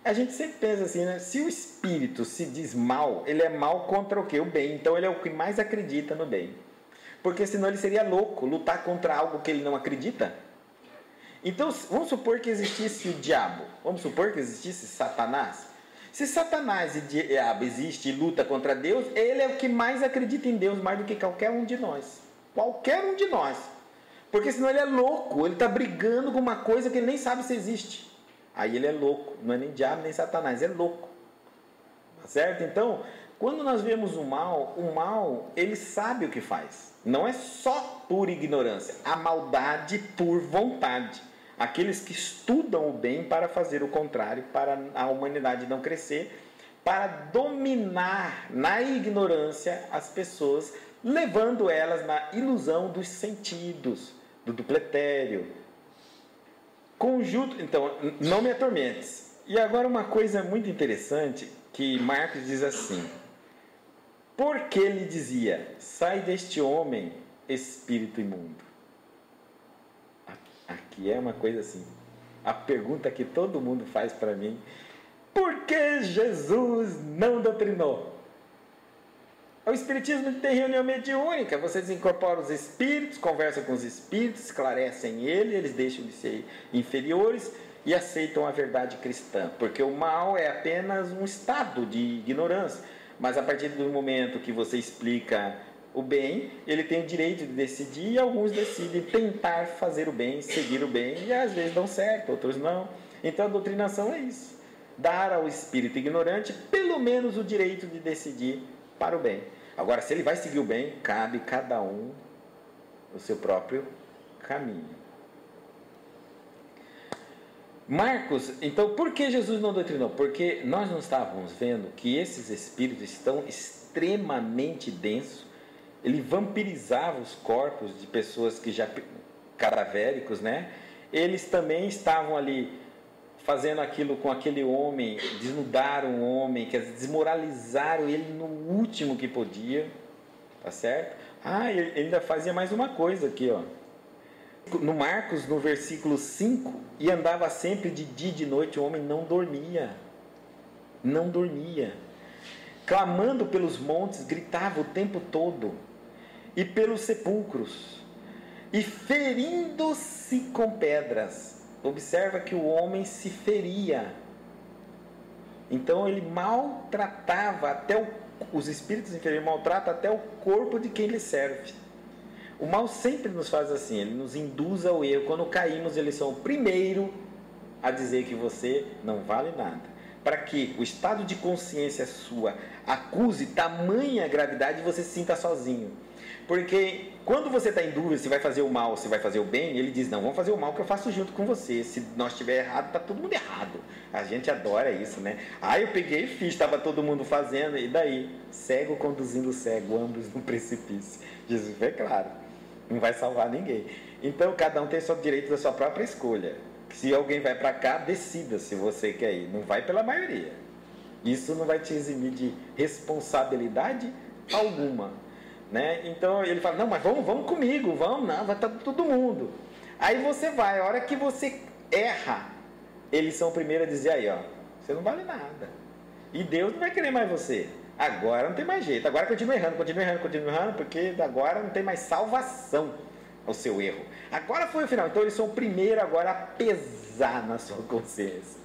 [SPEAKER 1] A gente sempre pensa assim, né? Se o espírito se diz mal, ele é mal contra o quê? O bem. Então ele é o que mais acredita no bem. Porque senão ele seria louco lutar contra algo que ele não acredita. Então vamos supor que existisse o diabo. Vamos supor que existisse Satanás. Se Satanás e diabo existe e luta contra Deus, ele é o que mais acredita em Deus, mais do que qualquer um de nós. Qualquer um de nós. Porque senão ele é louco, ele está brigando com uma coisa que ele nem sabe se existe. Aí ele é louco, não é nem diabo nem Satanás, é louco. Tá certo? Então, quando nós vemos o mal, ele sabe o que faz. Não é só por ignorância, a maldade por vontade. Aqueles que estudam o bem para fazer o contrário, para a humanidade não crescer, para dominar na ignorância as pessoas, levando elas na ilusão dos sentidos, do dupletério. Conjunto, então, não me atormentes. E agora uma coisa muito interessante, que Marcos diz assim, porque ele dizia, sai deste homem, espírito imundo. Aqui é uma coisa assim, a pergunta que todo mundo faz para mim, por que Jesus não doutrinou? O Espiritismo tem reunião mediúnica, vocês incorporam os espíritos, conversam com os espíritos, esclarecem eles deixam de ser inferiores e aceitam a verdade cristã, porque o mal é apenas um estado de ignorância, mas a partir do momento que você explica o bem, ele tem o direito de decidir, e alguns decidem tentar fazer o bem, seguir o bem, e às vezes dão certo, outros não. Então a doutrinação é isso: dar ao espírito ignorante pelo menos o direito de decidir para o bem. Agora, se ele vai seguir o bem, cabe cada um o seu próprio caminho. Marcos, então, por que Jesus não doutrinou? Porque nós não estávamos vendo que esses espíritos estão extremamente densos. Ele vampirizava os corpos de pessoas que já cadavéricos, né? Eles também estavam ali fazendo aquilo com aquele homem, desnudaram o homem, quer dizer, desmoralizaram ele no último que podia, tá certo? Ele ainda fazia mais uma coisa aqui, ó. No Marcos, no versículo 5, e andava sempre de dia e de noite, o homem não dormia, clamando pelos montes, gritava o tempo todo, e pelos sepulcros, e ferindo-se com pedras. Observa que o homem se feria, então ele maltratava os espíritos inferiores maltratam até o corpo de quem lhe serve. O mal sempre nos faz assim, ele nos induz ao erro. Quando caímos, eles são o primeiro a dizer que você não vale nada, para que o estado de consciência sua acuse tamanha gravidade e você se sinta sozinho. Porque quando você está em dúvida se vai fazer o mal ou se vai fazer o bem, ele diz: não, vamos fazer o mal que eu faço junto com você. Se nós estiver errado, está todo mundo errado. A gente adora isso, né? Eu peguei e fiz, estava todo mundo fazendo, e daí? Cego conduzindo o cego, ambos no precipício. Jesus foi claro, não vai salvar ninguém. Então cada um tem o direito da sua própria escolha. Se alguém vai para cá, decida se você quer ir, não vai pela maioria. Isso não vai te eximir de responsabilidade alguma. Né? Então ele fala: não, mas vamos comigo, vamos, não, vai estar todo mundo. Aí você vai, a hora que você erra, eles são o primeiro a dizer: aí, ó, você não vale nada, e Deus não vai querer mais você. Agora não tem mais jeito, agora continua errando, porque agora não tem mais salvação ao seu erro. Agora foi o final. Então eles são o primeiro agora a pesar na sua consciência.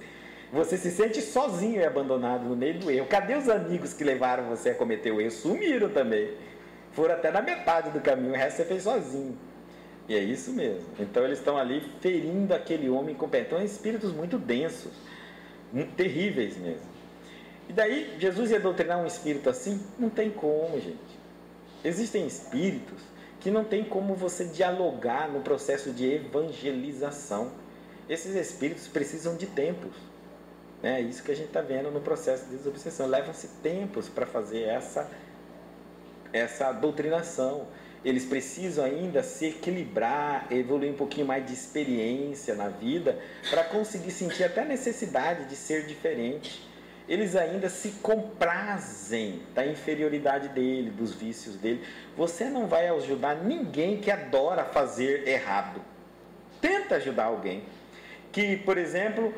[SPEAKER 1] Você se sente sozinho e abandonado no meio do erro. Cadê os amigos que levaram você a cometer o erro? Sumiram também. Foram até na metade do caminho, o resto você fez sozinho. E é isso mesmo. Então eles estão ali ferindo aquele homem incompetente. Então, espíritos muito densos, muito terríveis mesmo. E daí, Jesus ia doutrinar um espírito assim? Não tem como, gente. Existem espíritos que não tem como você dialogar no processo de evangelização. Esses espíritos precisam de tempos. É isso que a gente está vendo no processo de desobsessão. Levam-se tempos para fazer essa doutrinação. Eles precisam ainda se equilibrar, evoluir um pouquinho mais de experiência na vida para conseguir sentir até a necessidade de ser diferente. Eles ainda se comprazem da inferioridade dele, dos vícios dele. Você não vai ajudar ninguém que adora fazer errado. Tenta ajudar alguém que, por exemplo,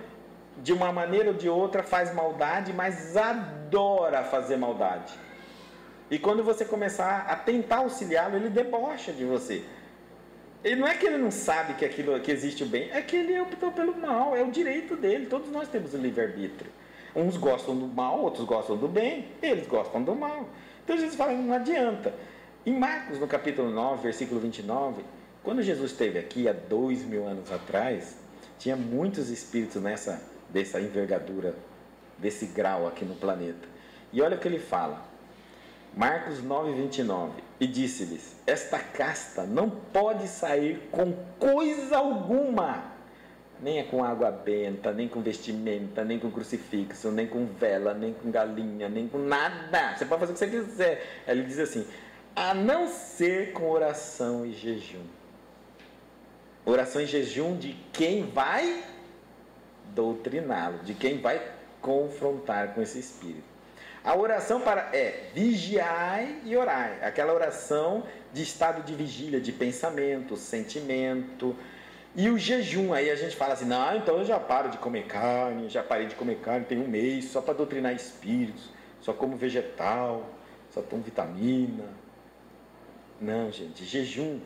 [SPEAKER 1] de uma maneira ou de outra faz maldade, mas adora fazer maldade. E quando você começar a tentar auxiliá-lo, ele debocha de você. Ele não é que ele não sabe que existe o bem, é que ele optou pelo mal, é o direito dele. Todos nós temos o livre-arbítrio. Uns gostam do mal, outros gostam do bem, eles gostam do mal. Então Jesus fala: não adianta. Em Marcos, no capítulo 9, versículo 29, quando Jesus esteve aqui há 2000 anos atrás, tinha muitos espíritos dessa envergadura, desse grau aqui no planeta. E olha o que ele fala. Marcos 9, 29. E disse-lhes: esta casta não pode sair com coisa alguma, nem é com água benta, nem com vestimenta, nem com crucifixo, nem com vela, nem com galinha, nem com nada. Você pode fazer o que você quiser. Ele diz assim: a não ser com oração e jejum. Oração e jejum de quem vai doutriná-lo, de quem vai confrontar com esse espírito. A oração é vigiai e orai. Aquela oração de estado de vigília, de pensamento, sentimento. E o jejum, aí a gente fala assim: não, então eu já paro de comer carne, já parei de comer carne, tem um mês só para doutrinar espíritos, só como vegetal, só tomo vitamina. Não, gente, jejum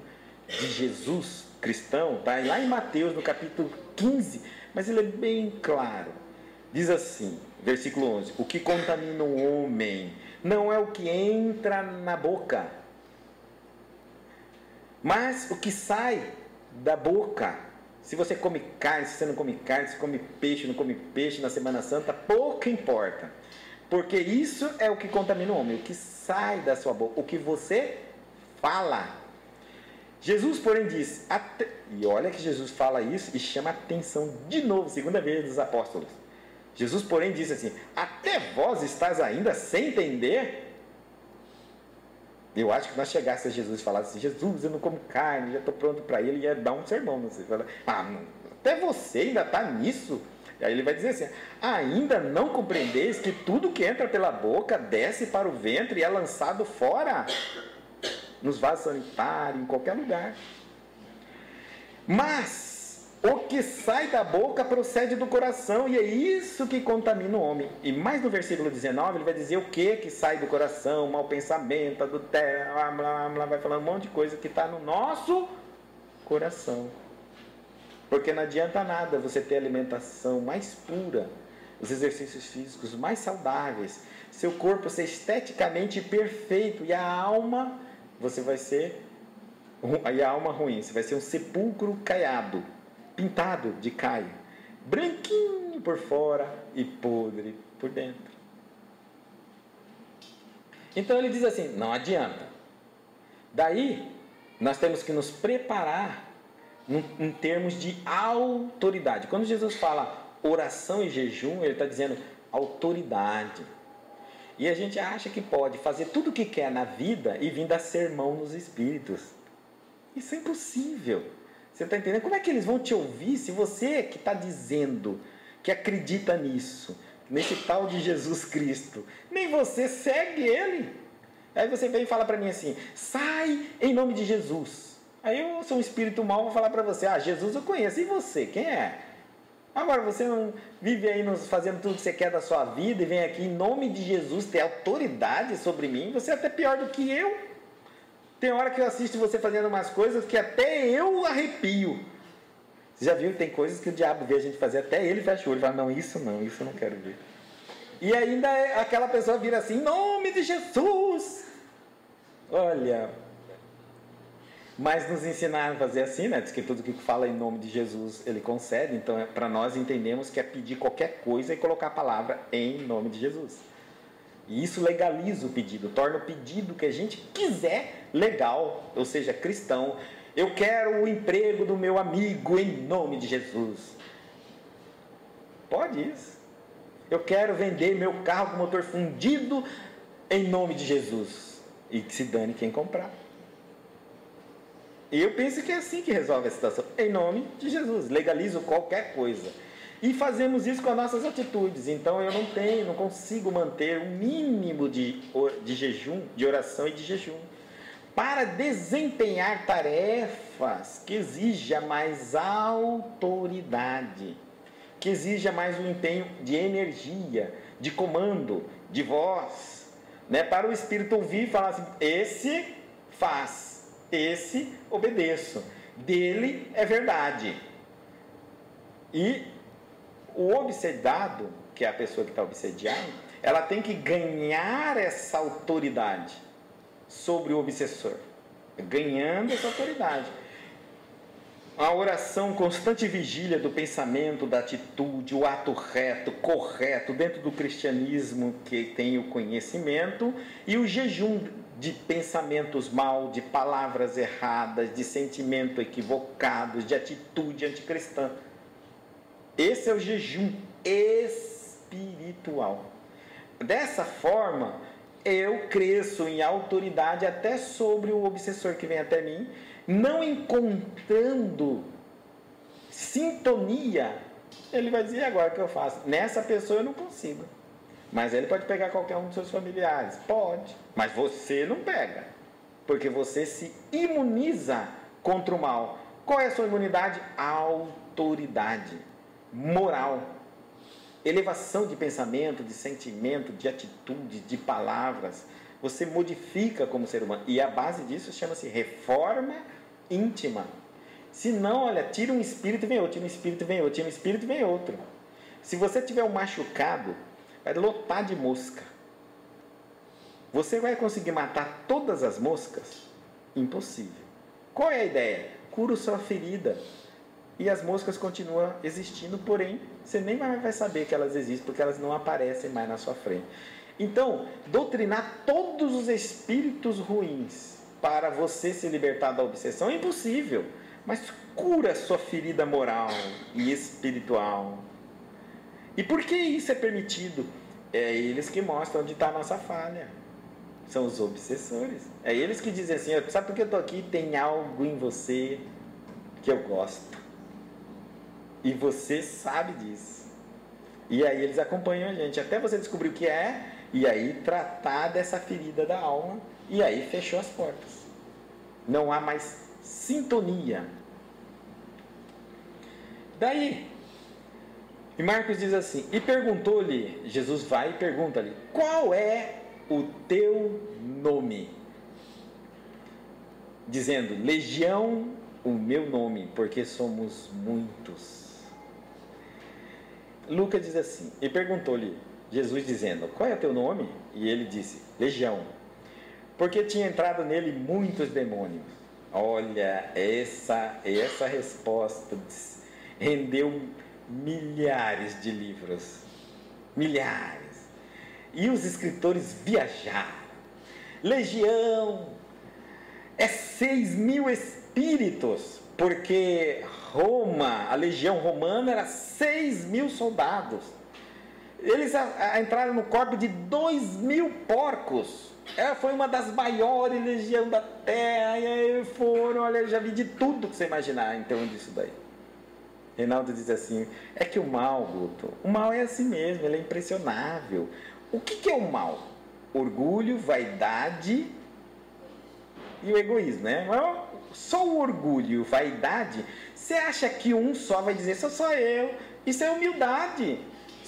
[SPEAKER 1] de Jesus cristão está lá em Mateus, no capítulo 15, mas ele é bem claro. Diz assim, versículo 11: o que contamina o homem não é o que entra na boca, Mas o que sai da boca, se você come carne, se você não come carne, se come peixe, não come peixe na Semana Santa, pouco importa. Porque isso é o que contamina o homem, o que sai da sua boca, o que você fala. Jesus, porém, diz, e olha que Jesus fala isso e chama a atenção de novo, segunda vez dos apóstolos. Jesus, porém, disse assim: até vós estás ainda sem entender? Eu acho que nós chegássemos a Jesus e falasse assim: Jesus, eu não como carne, já estou pronto para ele, ia dar um sermão. Você fala, até você ainda está nisso? Aí ele vai dizer assim: ainda não compreendeis que tudo que entra pela boca desce para o ventre e é lançado fora? Nos vasos sanitários, em qualquer lugar. Mas o que sai da boca procede do coração, e é isso que contamina o homem. E mais no versículo 19 ele vai dizer o que sai do coração: mau pensamento, adultério, blá, blá, blá, vai falando um monte de coisa que está no nosso coração. Porque não adianta nada você ter a alimentação mais pura, os exercícios físicos mais saudáveis, seu corpo ser esteticamente perfeito, e a alma, você vai ser, e a alma ruim, você vai ser um sepulcro caiado, pintado de caio, branquinho por fora e podre por dentro. Então ele diz assim: não adianta. Daí nós temos que nos preparar em termos de autoridade. Quando Jesus fala oração e jejum, ele está dizendo autoridade. E a gente acha que pode fazer tudo o que quer na vida e vir dar sermão nos espíritos. Isso é impossível. Você está entendendo? Como é que eles vão te ouvir se você que está dizendo que acredita nisso, nesse tal de Jesus Cristo, nem você segue ele? Aí você vem e fala para mim assim: sai em nome de Jesus. Aí eu sou um espírito mau, vou falar para você: ah, Jesus eu conheço, e você, quem é? Agora você não vive aí fazendo tudo que você quer da sua vida e vem aqui em nome de Jesus ter autoridade sobre mim? Você é até pior do que eu. Tem hora que eu assisto você fazendo umas coisas que até eu arrepio. Você já viu que tem coisas que o diabo vê a gente fazer, até ele fecha o olho e fala: não, isso eu não quero ver. E ainda aquela pessoa vira assim: em nome de Jesus. Olha, mas nos ensinaram a fazer assim, né? Diz que tudo que fala em nome de Jesus ele concede. Então, para nós entendemos que é pedir qualquer coisa e colocar a palavra em nome de Jesus. E isso legaliza o pedido, torna o pedido que a gente quiser legal, ou seja, cristão. Eu quero o emprego do meu amigo em nome de Jesus. Pode isso. Eu quero vender meu carro com motor fundido em nome de Jesus. E que se dane quem comprar. Eu penso que é assim que resolve a situação. Em nome de Jesus. Legalizo qualquer coisa. E fazemos isso com as nossas atitudes. Então eu não consigo manter um mínimo de jejum, de oração e de jejum, para desempenhar tarefas que exija mais autoridade, que exija mais um empenho de energia, de comando, de voz, né? Para o Espírito ouvir e falar assim: esse faz, esse obedeço, dele é verdade. E o obsedado, que é a pessoa que está obsediada, ela tem que ganhar essa autoridade sobre o obsessor, ganhando essa autoridade. A oração, constante vigília do pensamento, da atitude, o ato reto, correto, dentro do cristianismo que tem o conhecimento, e o jejum de pensamentos mal, de palavras erradas, de sentimento equivocados, de atitude anticristã. Esse é o jejum espiritual. Dessa forma, eu cresço em autoridade até sobre o obsessor que vem até mim, não encontrando sintonia. Ele vai dizer: agora o que eu faço? Nessa pessoa eu não consigo. Mas ele pode pegar qualquer um dos seus familiares? Pode. Mas você não pega. Porque você se imuniza contra o mal. Qual é a sua imunidade? Autoridade moral, elevação de pensamento, de sentimento, de atitude, de palavras. Você modifica como ser humano, e a base disso chama-se reforma íntima. Se não, olha, tira um espírito e vem outro, tira um espírito e vem outro, tira um espírito e vem outro. Se você tiver um machucado, vai lotar de mosca. Você vai conseguir matar todas as moscas? Impossível. Qual é a ideia? Curo sua ferida. E as moscas continuam existindo, porém, você nem mais vai saber que elas existem, porque elas não aparecem mais na sua frente. Então, doutrinar todos os espíritos ruins para você se libertar da obsessão é impossível. Mas cura sua ferida moral e espiritual. E por que isso é permitido? É eles que mostram onde está a nossa falha. São os obsessores. É eles que dizem assim, sabe por que eu estou aqui? Tem algo em você que eu gosto. E você sabe disso. E aí eles acompanham a gente até você descobrir o que é, e aí tratar dessa ferida da alma, e aí fechou as portas. Não há mais sintonia. Daí, e Marcos diz assim, e perguntou-lhe, Jesus vai e pergunta-lhe, qual é o teu nome? Dizendo, Legião, o meu nome, porque somos muitos. Lucas diz assim, e perguntou-lhe, Jesus dizendo, qual é o teu nome? E ele disse, Legião, porque tinha entrado nele muitos demônios. Olha, essa resposta rendeu milhares de livros. Milhares. E os escritores viajaram. Legião é 6.000 espíritos, porque Roma, a legião romana era 6.000 soldados. Eles entraram no corpo de 2.000 porcos. Foi uma das maiores legiões da terra. E aí foram, olha, eu já vi de tudo que você imaginar em torno disso daí. Reinaldo diz assim, é que o mal, Guto, o mal é assim mesmo, ele é impressionável. O que é o mal? Orgulho, vaidade e o egoísmo, né? Só o orgulho e vaidade, você acha que um só vai dizer, sou só eu? Isso é humildade.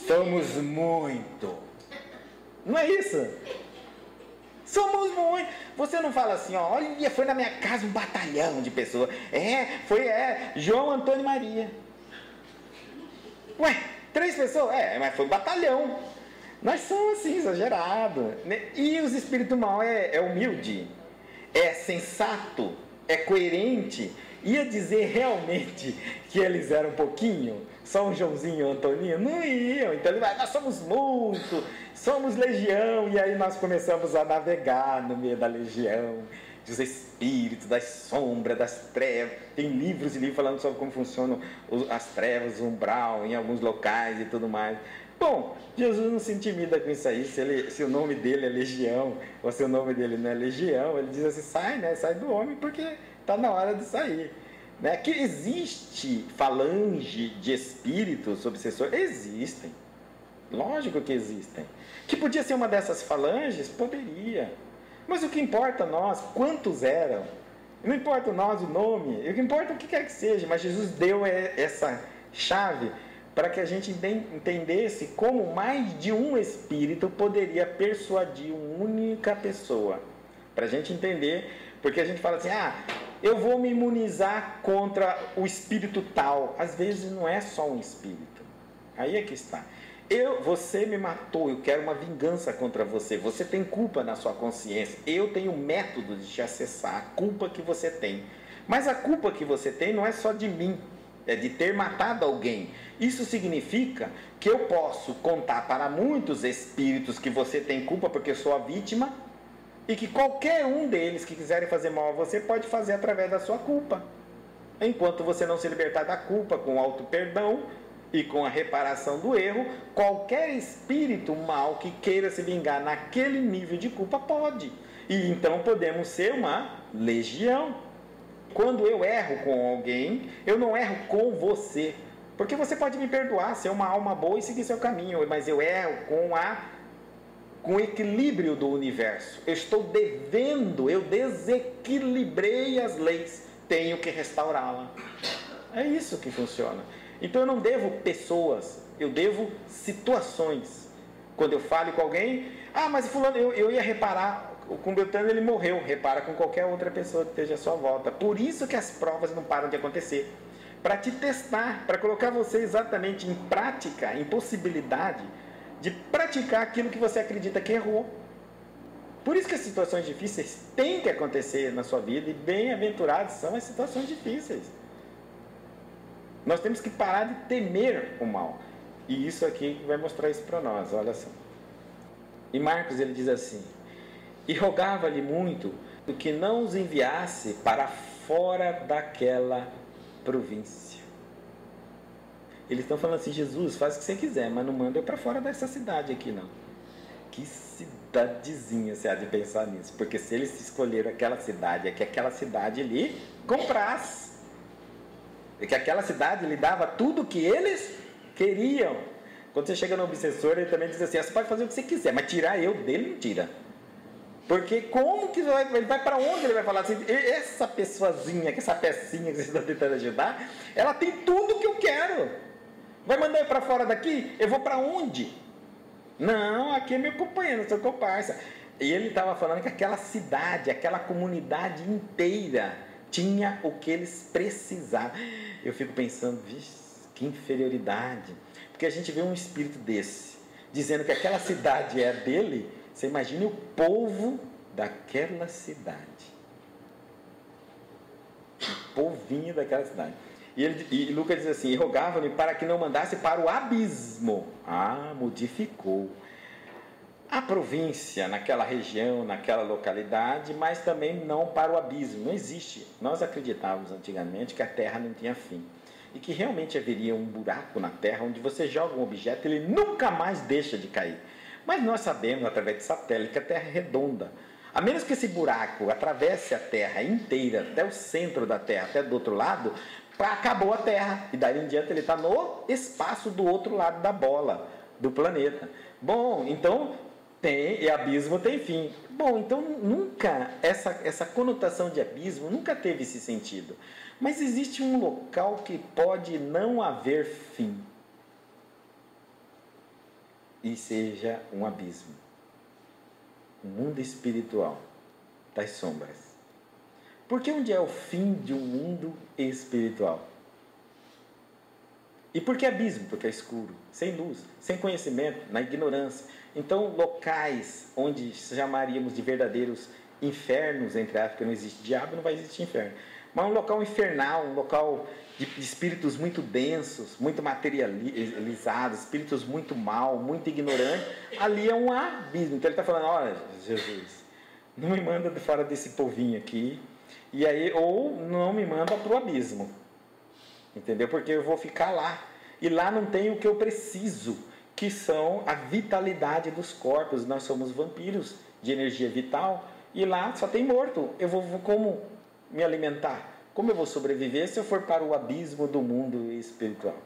[SPEAKER 1] Somos muito. Não é isso? Somos muito. Você não fala assim, ó, olha, foi na minha casa um batalhão de pessoas. João, Antônio e Maria. Ué, 3 pessoas? Mas foi um batalhão. Nós somos assim, exagerados. Né? E os espíritos mal é humilde, é sensato, é coerente. Ia dizer realmente que eles eram um pouquinho, só um Joãozinho e um Antoninho? Não iam. Então ele vai, nós somos muito, somos legião. E aí nós começamos a navegar no meio da legião, dos espíritos, das sombras, das trevas. Tem livros e livros falando sobre como funcionam as trevas, o umbral, em alguns locais e tudo mais. Bom, Jesus não se intimida com isso aí. Se o nome dele é legião, ou se o nome dele não é legião, ele diz assim, sai do homem, porque está na hora de sair. Né? Que existe falange de espíritos obsessores? Existem. Lógico que existem. Que podia ser uma dessas falanges? Poderia. Mas o que importa a nós, quantos eram? Não importa nós o nome, o que importa é o que quer que seja. Mas Jesus deu essa chave para que a gente entendesse como mais de um espírito poderia persuadir uma única pessoa. Para a gente entender, porque a gente fala assim, eu vou me imunizar contra o espírito tal. Às vezes não é só um espírito. Aí é que está. Você me matou, eu quero uma vingança contra você. Você tem culpa na sua consciência. Eu tenho método de te acessar, a culpa que você tem. Mas a culpa que você tem não é só de mim, é de ter matado alguém. Isso significa que eu posso contar para muitos espíritos que você tem culpa porque eu sou a vítima, e que qualquer um deles que quiserem fazer mal a você pode fazer através da sua culpa. Enquanto você não se libertar da culpa com o auto-perdão e com a reparação do erro, qualquer espírito mal que queira se vingar naquele nível de culpa pode. E então podemos ser uma legião. Quando eu erro com alguém, eu não erro com você. Porque você pode me perdoar, ser uma alma boa e seguir seu caminho, mas eu erro com o equilíbrio do universo. Eu estou devendo, eu desequilibrei as leis, tenho que restaurá-la. É isso que funciona. Então eu não devo pessoas, eu devo situações. Quando eu falo com alguém, mas fulano, eu ia reparar, com o Beltrano ele morreu, repara com qualquer outra pessoa que esteja à sua volta. Por isso que as provas não param de acontecer. Para te testar, para colocar você exatamente em prática, em possibilidade de praticar aquilo que você acredita que errou. Por isso que as situações difíceis têm que acontecer na sua vida, e bem-aventuradas são as situações difíceis. Nós temos que parar de temer o mal. E isso aqui vai mostrar isso para nós, olha só. Em Marcos ele diz assim: e rogava-lhe muito que não os enviasse para fora daquela província. Eles estão falando assim: Jesus, faz o que você quiser, mas não manda eu para fora dessa cidade aqui não. Que cidadezinha você há de pensar nisso? Porque se eles escolheram aquela cidade, é que aquela cidade lhe comprasse. É que aquela cidade lhe dava tudo o que eles queriam. Quando você chega no obsessor, ele também diz assim: você pode fazer o que você quiser, mas tirar eu dele não tira. Porque como que ele vai para onde? Ele vai falar assim: essa pessoazinha, essa pecinha que você está tentando ajudar, ela tem tudo que eu quero. Vai mandar eu para fora daqui? Eu vou para onde? Não, aqui é meu companheiro, seu comparsa. E ele estava falando que aquela cidade, aquela comunidade inteira tinha o que eles precisavam. Eu fico pensando, vixe, que inferioridade. Porque a gente vê um espírito desse, dizendo que aquela cidade é dele. Você imagine o povo daquela cidade. O povinho daquela cidade. E Lucas diz assim: e rogava-lhe para que não mandasse para o abismo. Modificou a província naquela região, naquela localidade, mas também não para o abismo. Não existe. Nós acreditávamos antigamente que a terra não tinha fim. E que realmente haveria um buraco na terra onde você joga um objeto e ele nunca mais deixa de cair. Mas nós sabemos, através de satélite, que a terra é redonda. A menos que esse buraco atravesse a terra inteira, até o centro da terra, até do outro lado, acabou a terra. E daí em diante ele está no espaço do outro lado da bola, do planeta. Bom, então e abismo tem fim. Bom, então nunca, essa conotação de abismo nunca teve esse sentido. Mas existe um local que pode não haver fim. E seja um abismo. Um mundo espiritual das sombras. Porque onde é o fim de um mundo espiritual? E por que abismo? Porque é escuro, sem luz, sem conhecimento, na ignorância. Então, locais onde chamaríamos de verdadeiros infernos, entre aspas, porque não existe diabo, não vai existir inferno. Mas um local infernal, um local de espíritos muito densos, muito materializados, espíritos muito mal, muito ignorantes, ali é um abismo. Então ele está falando: olha, Jesus, não me manda de fora desse povinho aqui, e aí, ou não me manda para o abismo, entendeu? Porque eu vou ficar lá, e lá não tem o que eu preciso, que são a vitalidade dos corpos. Nós somos vampiros de energia vital, e lá só tem morto. Eu vou como me alimentar? Como eu vou sobreviver se eu for para o abismo do mundo espiritual?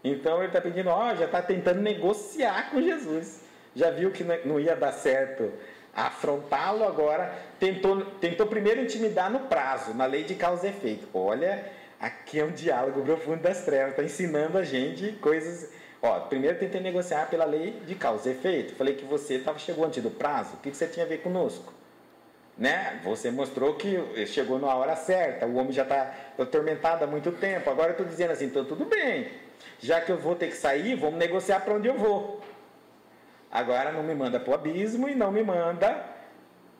[SPEAKER 1] Então ele está pedindo, já está tentando negociar com Jesus. Já viu que não ia dar certo afrontá-lo, agora tentou primeiro intimidar no prazo, na lei de causa e efeito. Olha, aqui é um diálogo profundo das trevas, está ensinando a gente coisas. Primeiro tentei negociar pela lei de causa e efeito. Falei que você chegou antes do prazo, o que você tinha a ver conosco? Né? Você mostrou que chegou na hora certa, o homem já está atormentado há muito tempo. Agora eu estou dizendo assim: então tudo bem, já que eu vou ter que sair, vamos negociar para onde eu vou. Agora não me manda para o abismo e não me manda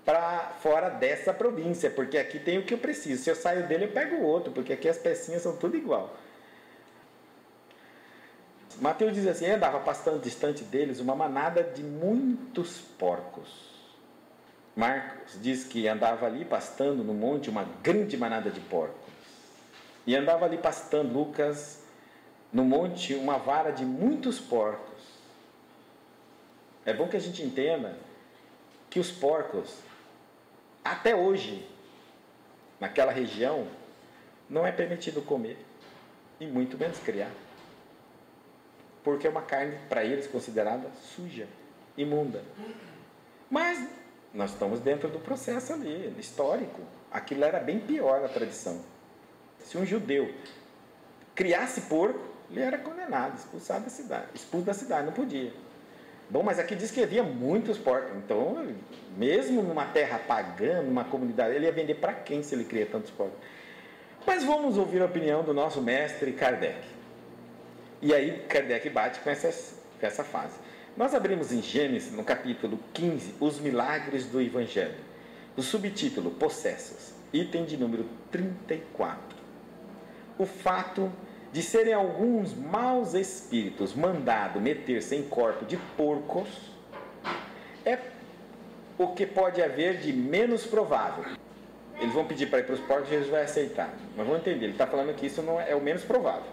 [SPEAKER 1] para fora dessa província, porque aqui tem o que eu preciso. Se eu saio dele, eu pego o outro, porque aqui as pecinhas são tudo igual. Mateus diz assim: andava pastando distante deles uma manada de muitos porcos. Marcos diz que andava ali pastando no monte uma grande manada de porcos. E andava ali pastando, Lucas, no monte uma vara de muitos porcos. É bom que a gente entenda que os porcos, até hoje, naquela região, não é permitido comer, e muito menos criar. Porque é uma carne, para eles, considerada suja, imunda. Mas nós estamos dentro do processo ali, histórico. Aquilo era bem pior na tradição. Se um judeu criasse porco, ele era condenado, expulso da cidade, não podia. Bom, mas aqui diz que havia muitos porcos. Então, mesmo numa terra pagã, numa comunidade, ele ia vender para quem se ele cria tantos porcos? Mas vamos ouvir a opinião do nosso mestre Kardec. E aí Kardec bate com essa fase. Nós abrimos em Gênesis, no capítulo 15, os milagres do Evangelho. O subtítulo, possessos, item de número 34. O fato de serem alguns maus espíritos mandados meter-se em corpo de porcos é o que pode haver de menos provável. Eles vão pedir para ir para os porcos e Jesus vai aceitar. Mas vamos entender, ele está falando que isso não é o menos provável.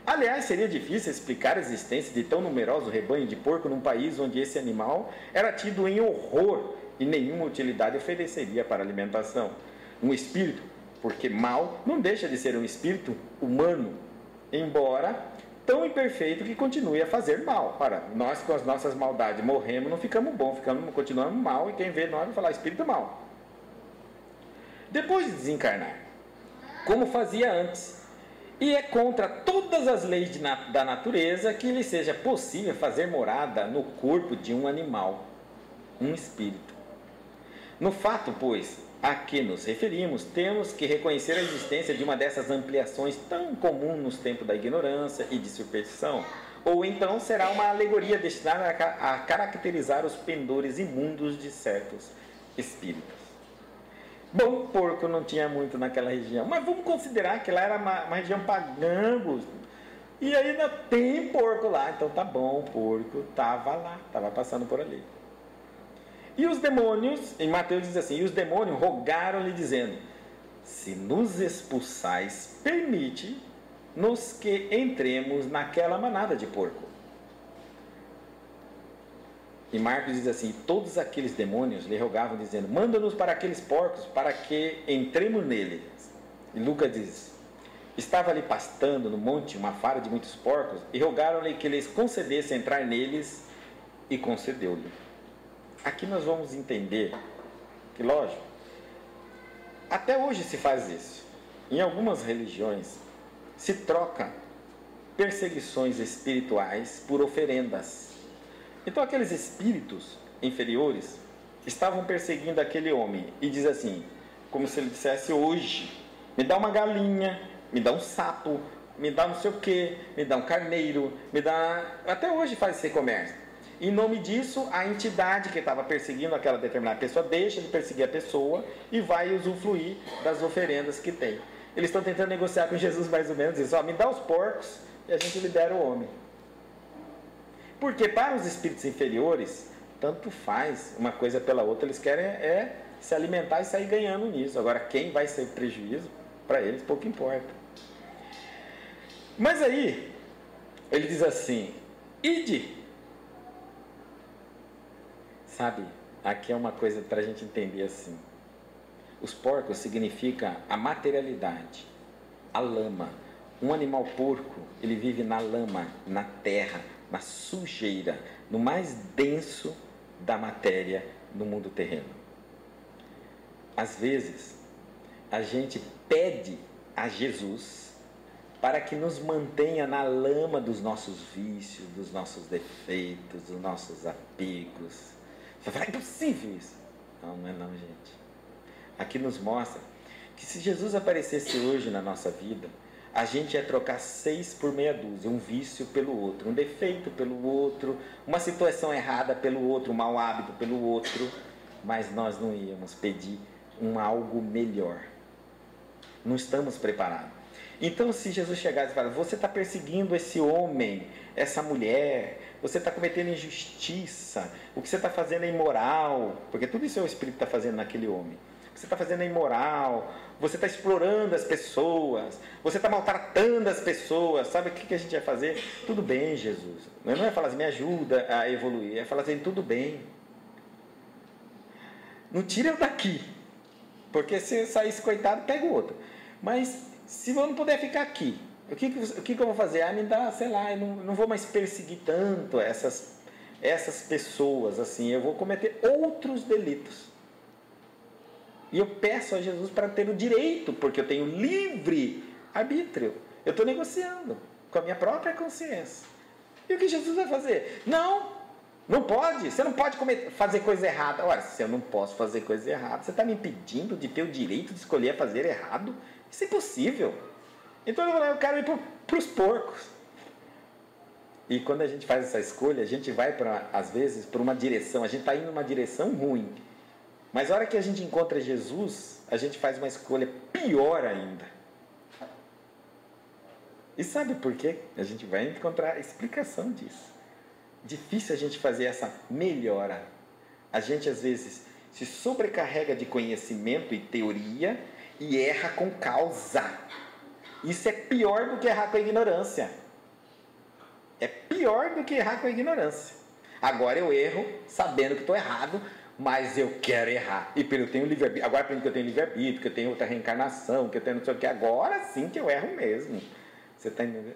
[SPEAKER 1] Aliás, seria difícil explicar a existência de tão numeroso rebanho de porco num país onde esse animal era tido em horror e nenhuma utilidade ofereceria para alimentação. Um espírito, porque mal, não deixa de ser um espírito humano, embora tão imperfeito que continue a fazer mal. Ora, nós com as nossas maldades morremos, não ficamos bons, continuamos mal, e quem vê nós vai falar espírito mal. Depois de desencarnar, como fazia antes, e é contra todas as leis da natureza que lhe seja possível fazer morada no corpo de um animal, um espírito. No fato, pois, a que nos referimos, temos que reconhecer a existência de uma dessas ampliações tão comum nos tempos da ignorância e de superstição, ou então será uma alegoria destinada a caracterizar os pendores imundos de certos espíritos. Bom, porco não tinha muito naquela região, mas vamos considerar que lá era uma região pagã, e ainda tem porco lá, então tá bom, o porco estava lá, estava passando por ali. E os demônios, em Mateus diz assim, e os demônios rogaram-lhe dizendo, se nos expulsais, permite-nos que entremos naquela manada de porco. E Marcos diz assim, todos aqueles demônios lhe rogavam dizendo, manda-nos para aqueles porcos para que entremos neles. E Lucas diz, estava ali pastando no monte uma fara de muitos porcos e rogaram-lhe que lhes concedesse entrar neles e concedeu-lhe. Aqui nós vamos entender que, lógico, até hoje se faz isso. Em algumas religiões se troca perseguições espirituais por oferendas. Então aqueles espíritos inferiores estavam perseguindo aquele homem e diz assim, como se ele dissesse hoje, me dá uma galinha, me dá um sapo, me dá não sei o que, me dá um carneiro, me dá... Até hoje faz esse comércio. Em nome disso, a entidade que estava perseguindo aquela determinada pessoa deixa de perseguir a pessoa e vai usufruir das oferendas que tem. Eles estão tentando negociar com Jesus mais ou menos isso, ó, me dá os porcos e a gente libera o homem. Porque para os espíritos inferiores, tanto faz uma coisa pela outra, eles querem se alimentar e sair ganhando nisso. Agora, quem vai ser prejuízo, para eles pouco importa. Mas aí, ele diz assim, ide. Sabe, aqui é uma coisa para a gente entender assim. Os porcos significa a materialidade, a lama. Um animal porco, ele vive na lama, na terra, na sujeira, no mais denso da matéria no mundo terreno. Às vezes, a gente pede a Jesus para que nos mantenha na lama dos nossos vícios, dos nossos defeitos, dos nossos apegos. Você fala, é impossível isso. Não, não é não, gente. Aqui nos mostra que se Jesus aparecesse hoje na nossa vida, a gente ia trocar 6 por meia dúzia, um vício pelo outro, um defeito pelo outro, uma situação errada pelo outro, um mau hábito pelo outro, mas nós não íamos pedir algo melhor. Não estamos preparados. Então, se Jesus chegasse e falasse, você está perseguindo esse homem, essa mulher, você está cometendo injustiça, o que você está fazendo é imoral, porque tudo isso é o Espírito está fazendo naquele homem. O que você está fazendo é imoral, você está explorando as pessoas, você está maltratando as pessoas, sabe o que a gente vai fazer? Tudo bem, Jesus. Não é falar assim, me ajuda a evoluir, é falar assim, tudo bem. Não tira eu daqui, porque se eu sair esse coitado, pega o outro. Mas se eu não puder ficar aqui, o que eu vou fazer? Me dá, sei lá, eu não vou mais perseguir tanto essas pessoas, assim, eu vou cometer outros delitos. E eu peço a Jesus para ter o direito, porque eu tenho livre arbítrio. Eu estou negociando com a minha própria consciência. E o que Jesus vai fazer? Não pode. Você não pode fazer coisa errada. Ora, se eu não posso fazer coisa errada, você está me impedindo de ter o direito de escolher fazer errado? Isso é impossível. Então eu quero ir para os porcos. E quando a gente faz essa escolha, a gente vai, às vezes, para uma direção. A gente está indo numa direção ruim. Mas a hora que a gente encontra Jesus, a gente faz uma escolha pior ainda. E sabe por quê? A gente vai encontrar a explicação disso. Difícil a gente fazer essa melhora. A gente, às vezes, se sobrecarrega de conhecimento e teoria e erra com causa. Isso é pior do que errar com a ignorância. É pior do que errar com a ignorância. Agora eu erro sabendo que estou errado, mas eu quero errar. E eu tenho livre-arbítrio. Agora aprendi que eu tenho livre-arbítrio, que eu tenho outra reencarnação, que eu tenho não sei o que. Agora sim que eu erro mesmo. Você está entendendo?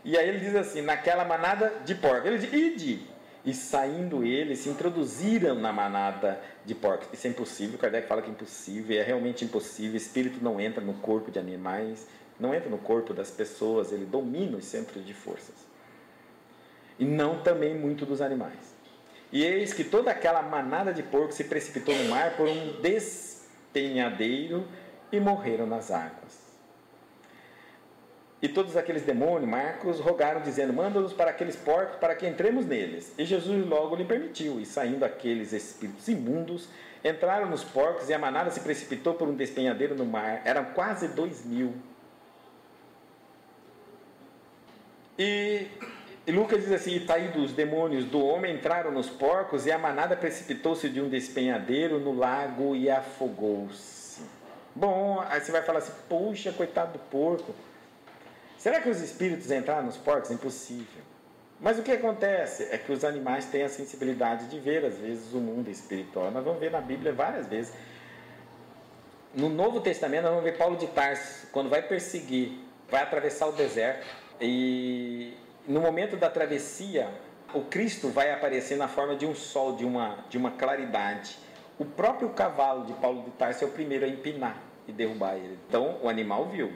[SPEAKER 1] E aí ele diz assim, naquela manada de porcos. Ele diz, ide. E saindo eles, se introduziram na manada de porcos. Isso é impossível. Kardec fala que é impossível. É realmente impossível. O espírito não entra no corpo de animais. Não entra no corpo das pessoas. Ele domina os centros de forças. E não também muito dos animais. E eis que toda aquela manada de porcos se precipitou no mar por um despenhadeiro e morreram nas águas. E todos aqueles demônios, Marcos, rogaram, dizendo, manda-nos para aqueles porcos, para que entremos neles. E Jesus logo lhe permitiu. E saindo aqueles espíritos imundos, entraram nos porcos, e a manada se precipitou por um despenhadeiro no mar. Eram quase 2.000. E Lucas diz assim, e saídos os demônios do homem, entraram nos porcos, e a manada precipitou-se de um despenhadeiro no lago e afogou-se. Bom, aí você vai falar assim, puxa, coitado do porco. Será que os espíritos entraram nos porcos? Impossível. Mas o que acontece é que os animais têm a sensibilidade de ver, às vezes, o mundo espiritual. Nós vamos ver na Bíblia várias vezes. No Novo Testamento, nós vamos ver Paulo de Tarso, quando vai perseguir, vai atravessar o deserto. E no momento da travessia, o Cristo vai aparecer na forma de um sol, de uma claridade. O próprio cavalo de Paulo de Tarso é o primeiro a empinar e derrubar ele. Então, o animal viu.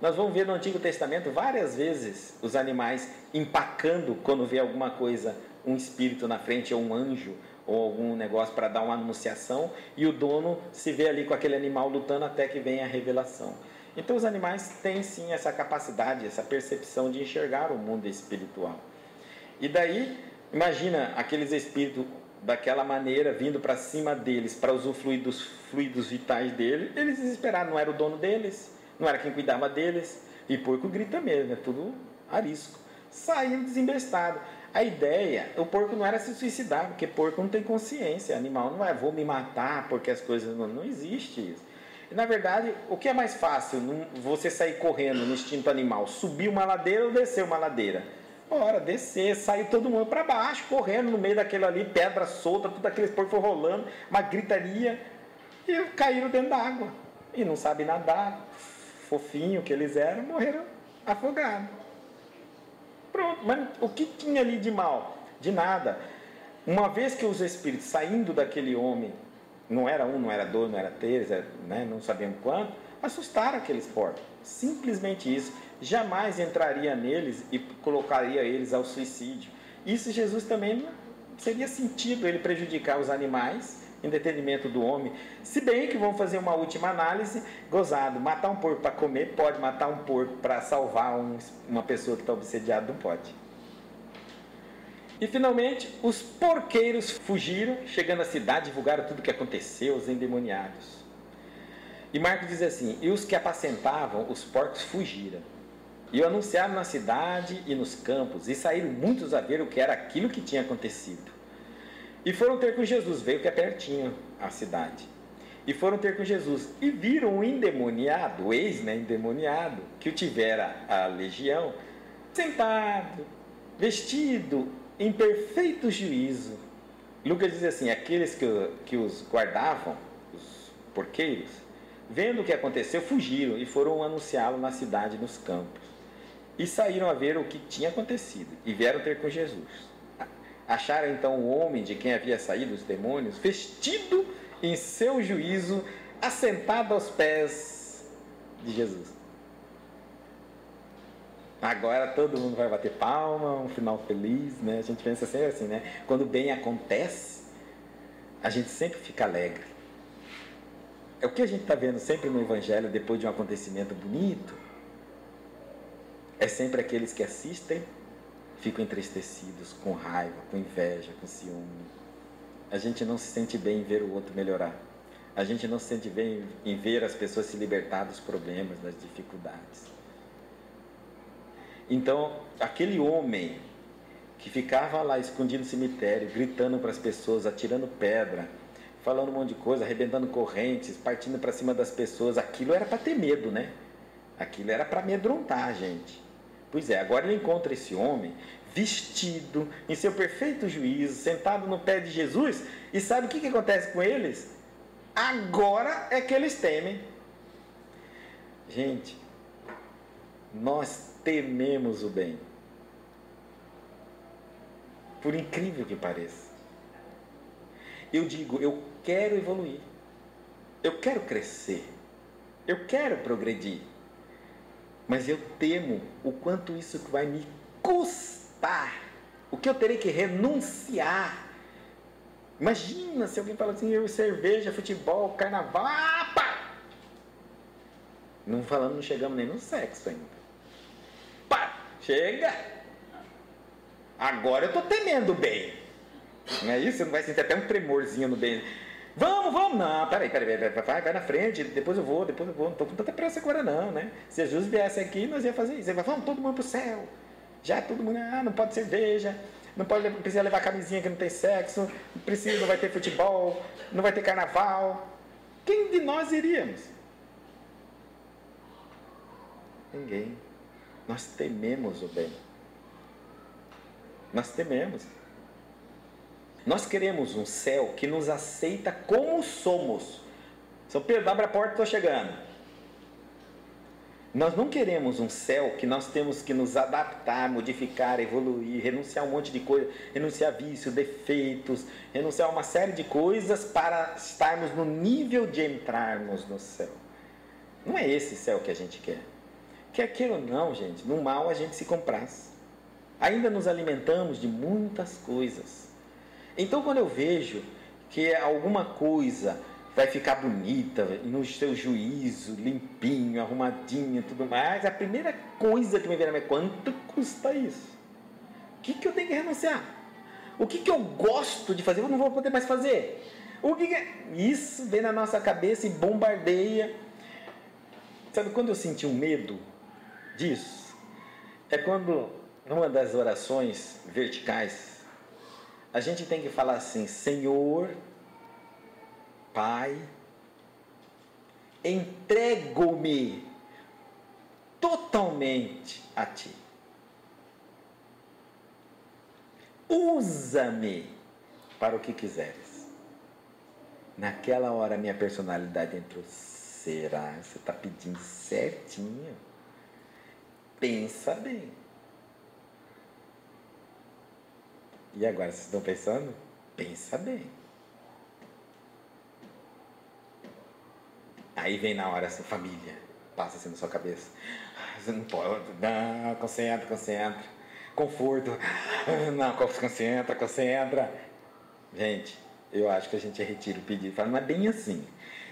[SPEAKER 1] Nós vamos ver no Antigo Testamento várias vezes os animais empacando quando vê alguma coisa, um espírito na frente ou um anjo ou algum negócio para dar uma anunciação, e o dono se vê ali com aquele animal lutando até que venha a revelação. Então os animais têm sim essa capacidade, essa percepção de enxergar o mundo espiritual. E daí, imagina aqueles espíritos daquela maneira vindo para cima deles para usufruir dos fluidos vitais dele, eles desesperaram, não era o dono deles, não era quem cuidava deles, e porco grita mesmo, é tudo arisco. Saiu desembestado. A ideia, o porco não era se suicidar, porque porco não tem consciência, animal não é, vou me matar porque as coisas não existe isso. E, na verdade, o que é mais fácil, você sair correndo no instinto animal, subir uma ladeira ou descer uma ladeira? Ora, descer, saiu todo mundo para baixo, correndo no meio daquilo ali, pedra solta, tudo aqueles porcos rolando, uma gritaria, e caíram dentro da água. E não sabem nadar, fofinho que eles eram, morreram afogados. Pronto, mas o que tinha ali de mal? De nada. Uma vez que os espíritos saindo daquele homem, não era um, não era dois, não era três, né, não sabemos quanto, assustaram aqueles porcos. Simplesmente isso. Jamais entraria neles e colocaria eles ao suicídio. Isso Jesus também não seria sentido ele prejudicar os animais em detrimento do homem. Se bem que vamos fazer uma última análise, gozado, matar um porco para comer pode, matar um porco para salvar uma pessoa que está obsediada não pode. E finalmente, os porqueiros fugiram, chegando à cidade, divulgaram tudo o que aconteceu, os endemoniados. E Marcos diz assim, e os que apacentavam os porcos fugiram. E o anunciaram na cidade e nos campos, e saíram muitos a ver o que era aquilo que tinha acontecido. E foram ter com Jesus, veio que é pertinho a cidade. E foram ter com Jesus, e viram o endemoniado, o ex-endemoniado, que o tivera a legião, sentado, vestido em perfeito juízo. Lucas diz assim, aqueles que os guardavam, os porqueiros, vendo o que aconteceu, fugiram e foram anunciá-lo na cidade e nos campos. E saíram a ver o que tinha acontecido, e vieram ter com Jesus. Acharam então o homem de quem havia saído os demônios, vestido em seu juízo, assentado aos pés de Jesus. Agora todo mundo vai bater palma, um final feliz, né? A gente pensa sempre assim, né? Quando o bem acontece, a gente sempre fica alegre. É o que a gente está vendo sempre no Evangelho, depois de um acontecimento bonito, é sempre aqueles que assistem ficam entristecidos, com raiva, com inveja, com ciúme. A gente não se sente bem em ver o outro melhorar. A gente não se sente bem em ver as pessoas se libertar dos problemas, das dificuldades. Então, aquele homem que ficava lá escondido no cemitério, gritando para as pessoas, atirando pedra, falando um monte de coisa, arrebentando correntes, partindo para cima das pessoas, aquilo era para ter medo, né? Aquilo era para amedrontar a gente. Pois é, agora ele encontra esse homem vestido, em seu perfeito juízo, sentado no pé de Jesus, e sabe o que acontece com eles? Agora é que eles temem. Gente, nós tememos o bem. Por incrível que pareça. Eu digo, eu quero evoluir. Eu quero crescer. Eu quero progredir. Mas eu temo o quanto isso vai me custar. O que eu terei que renunciar. Imagina se alguém fala assim, eu cerveja, futebol, carnaval. Pá! Não chegamos nem no sexo ainda. Pá! Chega! Agora eu estou temendo o bem. Não é isso? Você não vai sentir até um tremorzinho no bem. Vamos. Não, peraí. Vai na frente, depois eu vou. Não estou com tanta pressa agora não, né? Se Jesus viesse aqui, nós ia fazer isso. Ele vai, vamos todo mundo pro céu. Já todo mundo, não pode cerveja, não precisa levar camisinha que não tem sexo, não vai ter futebol, não vai ter carnaval. Quem de nós iríamos? Ninguém. Nós tememos o bem. Nós tememos. Nós queremos um céu que nos aceita como somos. São Pedro, abre a porta, estou chegando. Nós não queremos um céu que nós temos que nos adaptar, modificar, evoluir, renunciar a um monte de coisa, renunciar a vícios, defeitos, renunciar a uma série de coisas para estarmos no nível de entrarmos no céu. Não é esse céu que a gente quer. Quer queira ou não, gente, no mal a gente se compraz. Ainda nos alimentamos de muitas coisas. Então, quando eu vejo que alguma coisa vai ficar bonita, no seu juízo, limpinho, arrumadinho, tudo mais, a primeira coisa que me vem na minha quanto custa isso? O que eu tenho que renunciar? O que eu gosto de fazer, eu não vou poder mais fazer? Isso vem na nossa cabeça e bombardeia. Sabe quando eu senti um medo disso? É quando, numa das orações verticais, a gente tem que falar assim: Senhor, Pai, entrego-me totalmente a Ti. Usa-me para o que quiseres. Naquela hora minha personalidade entrou. Será? Você está pedindo certinho? Pensa bem. E agora, vocês estão pensando? Pensa bem. Aí vem na hora essa família, passa assim na sua cabeça. Você não pode, não, concentra. Conforto, não, concentra. Gente, eu acho que a gente retira o pedido. Fala, não é bem assim.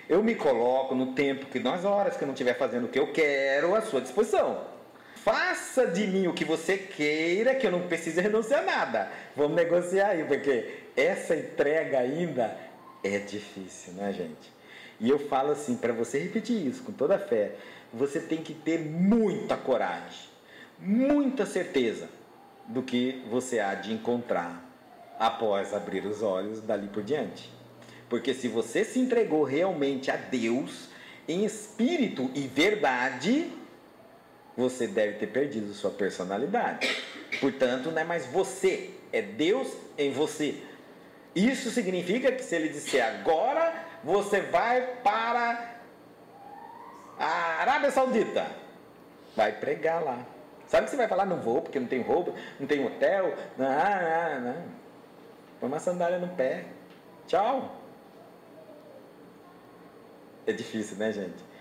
[SPEAKER 1] Eu me coloco no tempo, que nas horas que eu não estiver fazendo o que eu quero, à sua disposição. Faça de mim o que você queira, que eu não precise renunciar a nada. Vamos negociar aí, porque essa entrega ainda é difícil, né, gente? E eu falo assim, para você repetir isso com toda a fé, você tem que ter muita coragem, muita certeza do que você há de encontrar após abrir os olhos dali por diante. Porque se você se entregou realmente a Deus, em espírito e verdade, você deve ter perdido sua personalidade. Portanto, não é mais você, é Deus em você. Isso significa que se Ele disser agora, você vai para a Arábia Saudita, vai pregar lá. Sabe o que você vai falar? Não vou, porque não tem roupa, não tem hotel. Não. Põe uma sandália no pé. Tchau. É difícil, né, gente?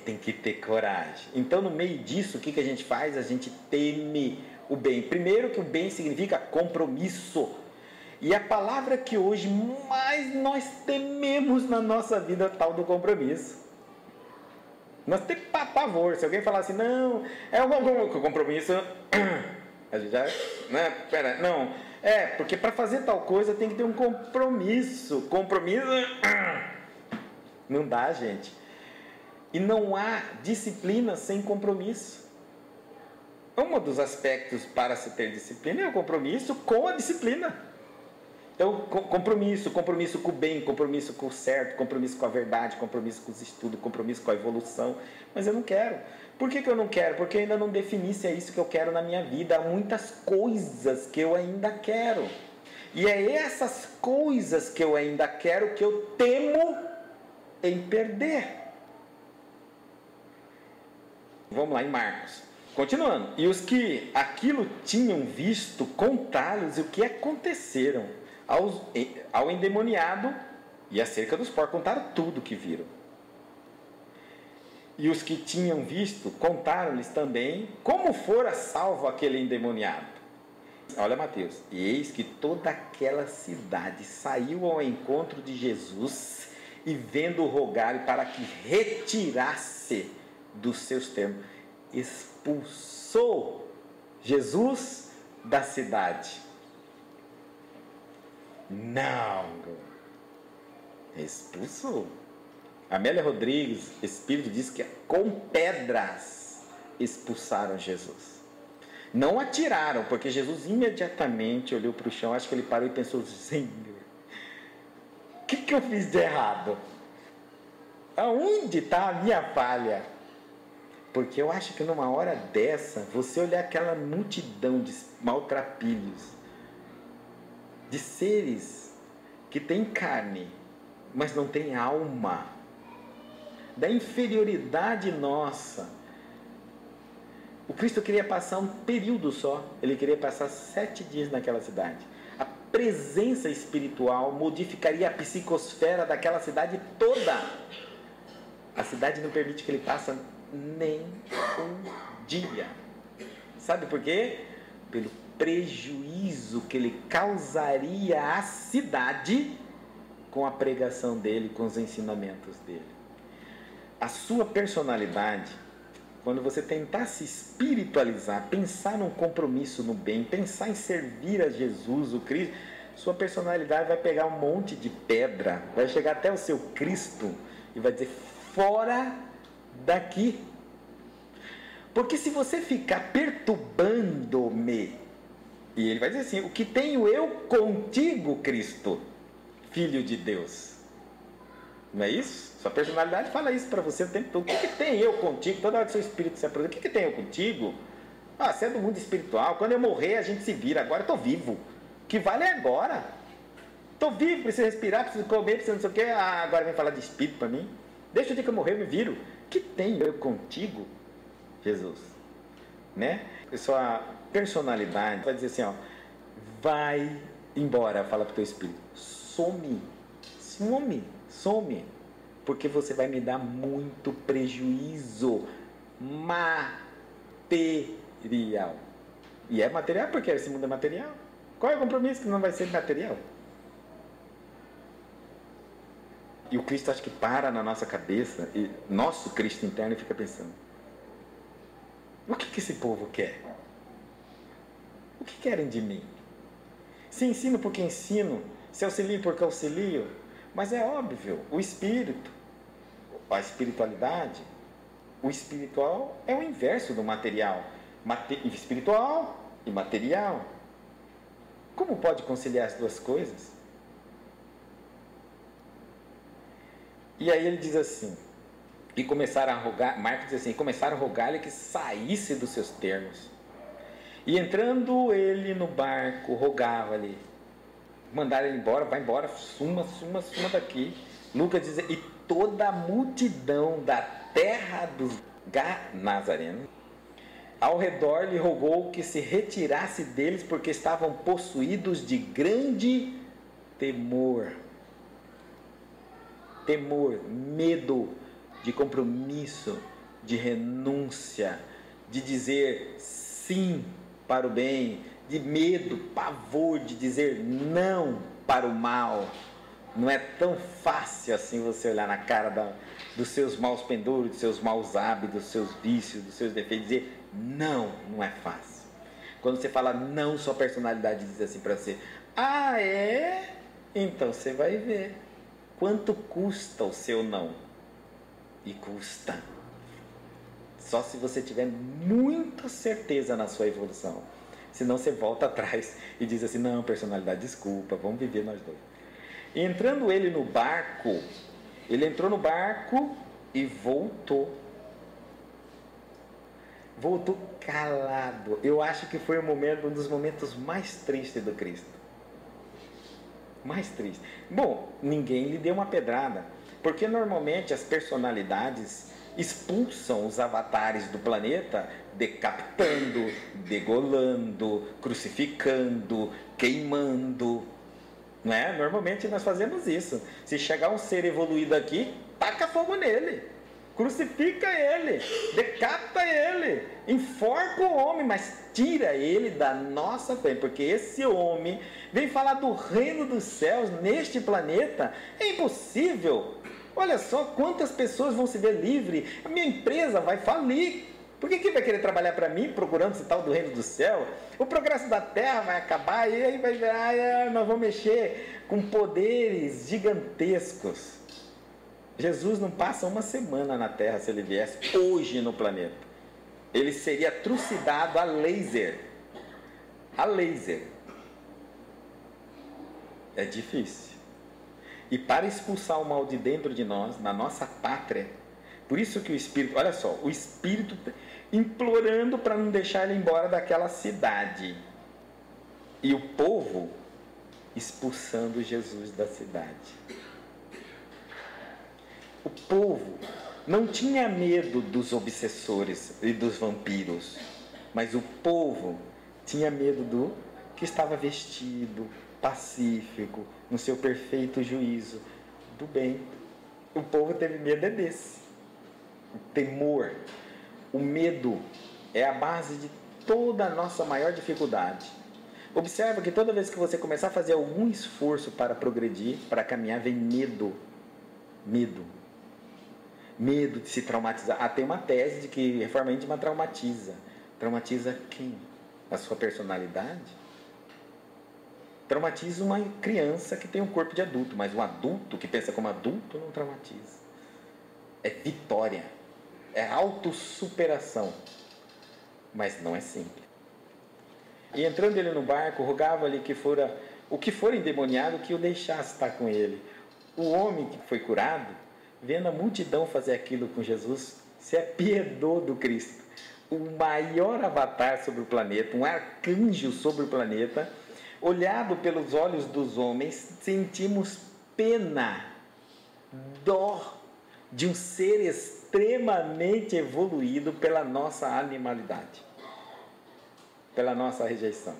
[SPEAKER 1] Tem que ter coragem. Então, no meio disso, o que a gente faz? A gente teme o bem. Primeiro que o bem significa compromisso. E a palavra que hoje mais nós tememos na nossa vida é tal do compromisso. Nós temos pavor. Se alguém falar assim, não, é um compromisso, A gente já, né? Pera, não. Porque para fazer tal coisa tem que ter um compromisso. Compromisso não dá, gente. E não há disciplina sem compromisso. Um dos aspectos para se ter disciplina é o compromisso com a disciplina. Então, compromisso com o bem, compromisso com o certo, compromisso com a verdade, compromisso com os estudos, compromisso com a evolução. Mas eu não quero. Por que eu não quero? Porque eu ainda não defini se é isso que eu quero na minha vida. Há muitas coisas que eu ainda quero. E é essas coisas que eu ainda quero que eu temo em perder. Vamos lá, em Marcos. Continuando. E os que aquilo tinham visto, contaram-lhes o que aconteceram ao endemoniado e acerca dos porcos. Contaram tudo o que viram. E os que tinham visto, contaram-lhes também como fora salvo aquele endemoniado. Olha Mateus. E eis que toda aquela cidade saiu ao encontro de Jesus e vendo-o rogar-lhe para que retirasse dos seus termos, expulsou Jesus da cidade. Não, expulsou. Amélia Rodrigues, Espírito, diz que com pedras expulsaram Jesus. Não atiraram, porque Jesus imediatamente olhou para o chão, acho que ele parou e pensou: Senhor, o que eu fiz de errado? Aonde está a minha falha? Porque eu acho que numa hora dessa, você olhar aquela multidão de maltrapilhos, de seres que têm carne, mas não têm alma, da inferioridade nossa. O Cristo queria passar um período só, ele queria passar 7 dias naquela cidade. A presença espiritual modificaria a psicosfera daquela cidade toda. A cidade não permite que ele passe nem um dia. Sabe por quê? Pelo prejuízo que ele causaria à cidade com a pregação dele, com os ensinamentos dele. A sua personalidade, quando você tentar se espiritualizar, pensar num compromisso no bem, pensar em servir a Jesus, o Cristo, sua personalidade vai pegar um monte de pedra, vai chegar até o seu Cristo e vai dizer: fora daqui. Porque se você ficar perturbando-me, e ele vai dizer assim: o que tenho eu contigo, Cristo, Filho de Deus? Não é isso? Sua personalidade fala isso para você o tempo todo. O que tem eu contigo? Toda hora que seu espírito se aproxima, o que tem eu contigo? Você é do mundo espiritual. Quando eu morrer, a gente se vira. Agora eu estou vivo. O que vale é agora. Estou vivo, preciso respirar, preciso comer, preciso não sei o quê. Agora vem falar de espírito para mim. Deixa o dia que eu morrer, eu me viro. O que tem eu contigo, Jesus? Né? Sua personalidade vai dizer assim: ó, vai embora, fala para o teu espírito. Some. Porque você vai me dar muito prejuízo material. E é material porque esse mundo é material. Qual é o compromisso que não vai ser material? E o Cristo, acho que para na nossa cabeça, e nosso Cristo interno, fica pensando: o que esse povo quer? O que querem de mim? Se ensino porque ensino, se auxilio porque auxilio. Mas é óbvio, o espírito, a espiritualidade, o espiritual é o inverso do material. Espiritual e material. Como pode conciliar as duas coisas? E aí ele diz assim, e começaram a rogar, Marcos diz assim: começaram a rogar-lhe que saísse dos seus termos. E entrando ele no barco, rogava-lhe, mandaram ele embora, vai embora, suma daqui. Lucas diz: e toda a multidão da terra dos Nazarenos ao redor lhe rogou que se retirasse deles, porque estavam possuídos de grande temor. Temor, medo de compromisso, de renúncia, de dizer sim para o bem, de medo, pavor de dizer não para o mal. Não é tão fácil assim você olhar na cara dos seus maus pendores, dos seus maus hábitos, dos seus vícios, dos seus defeitos, e dizer não, não é fácil. Quando você fala não, sua personalidade diz assim para você: ah, é? Então você vai ver. Quanto custa o seu não? E custa. Só se você tiver muita certeza na sua evolução. Senão você volta atrás e diz assim: não, personalidade, desculpa, vamos viver nós dois. E entrando ele no barco, ele entrou no barco e voltou. Voltou calado. Eu acho que foi um dos momentos mais tristes do Cristo. Mais triste. Bom, ninguém lhe deu uma pedrada, porque normalmente as personalidades expulsam os avatares do planeta decapitando, degolando, crucificando, queimando, não é? Normalmente nós fazemos isso. Se chegar um ser evoluído aqui, taca fogo nele, crucifica ele, decapita ele, enforca o homem, mas tira ele da nossa frente, porque esse homem vem falar do reino dos céus neste planeta. É impossível. Olha só quantas pessoas vão se ver livres. A minha empresa vai falir. Por que vai querer trabalhar para mim procurando esse tal do reino do céu? O progresso da terra vai acabar e aí vai ver, nós vamos mexer com poderes gigantescos. Jesus não passa uma semana na terra se ele viesse hoje no planeta. Ele seria trucidado a laser. A laser. É difícil. E para expulsar o mal de dentro de nós, na nossa pátria, por isso que o Espírito, olha só, o Espírito implorando para não deixar ele embora daquela cidade. E o povo expulsando Jesus da cidade. O povo não tinha medo dos obsessores e dos vampiros, mas o povo tinha medo do que estava vestido, pacífico, no seu perfeito juízo, do bem. O povo teve medo desse. O temor, o medo é a base de toda a nossa maior dificuldade. Observa que toda vez que você começar a fazer algum esforço para progredir, para caminhar, vem medo. Medo de se traumatizar. Tem uma tese de que reforma íntima traumatiza. Traumatiza quem? A sua personalidade? Traumatiza uma criança que tem um corpo de adulto, mas um adulto que pensa como adulto não traumatiza. É vitória, é autossuperação, mas não é simples. E entrando ele no barco, rogava-lhe que fora o que for endemoniado que o deixasse estar com ele. O homem que foi curado, vendo a multidão fazer aquilo com Jesus, se apiedou do Cristo, o maior avatar sobre o planeta, um arcanjo sobre o planeta. Olhado pelos olhos dos homens, sentimos pena, dó de um ser extremamente evoluído pela nossa animalidade, pela nossa rejeição.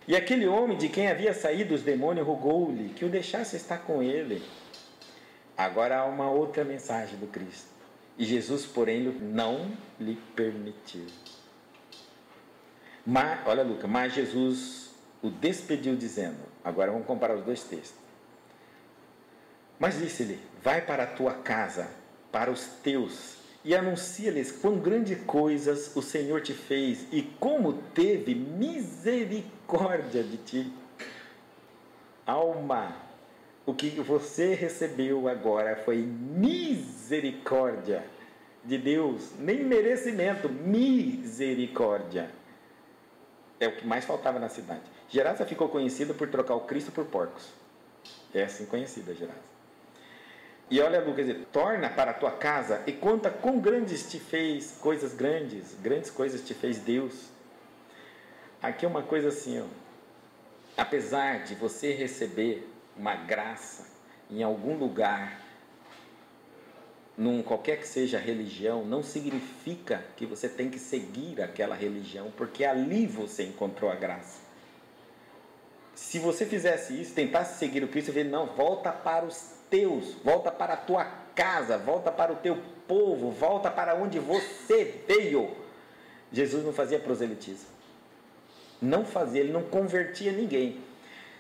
[SPEAKER 1] E aquele homem de quem havia saído os demônios rogou-lhe que o deixasse estar com ele. Agora há uma outra mensagem do Cristo. E Jesus, porém, não lhe permitiu. Olha, Lucas, mas Jesus o despediu dizendo, agora vamos comparar os dois textos. Mas disse-lhe, vai para a tua casa, para os teus, e anuncia-lhes quão grandes coisas o Senhor te fez e como teve misericórdia de ti. Alma, o que você recebeu agora foi misericórdia de Deus, nem merecimento, misericórdia. É o que mais faltava na cidade. Gerasa ficou conhecida por trocar o Cristo por porcos. É assim conhecida Gerasa. E olha, Lucas, torna para a tua casa e conta quão grandes te fez, coisas grandes coisas te fez Deus. Aqui é uma coisa assim, ó. Apesar de você receber uma graça em algum lugar, qualquer que seja a religião, não significa que você tem que seguir aquela religião, porque ali você encontrou a graça. Se você fizesse isso, tentasse seguir o Cristo, não, volta para os teus, volta para a tua casa, volta para o teu povo, volta para onde você veio. Jesus não fazia proselitismo. Não fazia, ele não convertia ninguém.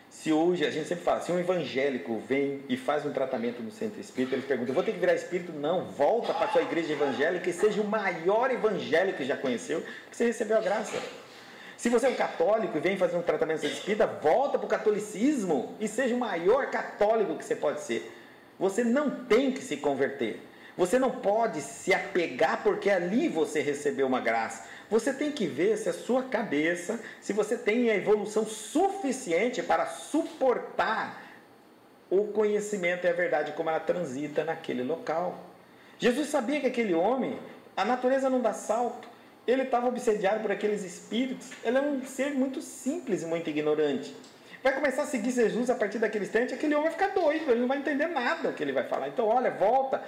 [SPEAKER 1] Se hoje, a gente sempre fala, se um evangélico vem e faz um tratamento no centro espírita, eles perguntam, eu vou ter que virar espírito? Não, volta para a sua igreja evangélica e seja o maior evangélico que já conheceu, que você recebeu a graça. Se você é um católico e vem fazer um tratamento espírita, volta para o catolicismo e seja o maior católico que você pode ser. Você não tem que se converter. Você não pode se apegar porque ali você recebeu uma graça. Você tem que ver se a sua cabeça, se você tem a evolução suficiente para suportar o conhecimento e a verdade como ela transita naquele local. Jesus sabia que aquele homem, a natureza não dá salto. Ele estava obsediado por aqueles espíritos. Ele é um ser muito simples e muito ignorante. Vai começar a seguir Jesus a partir daquele instante, aquele homem vai ficar doido, ele não vai entender nada o que ele vai falar. Então, olha, volta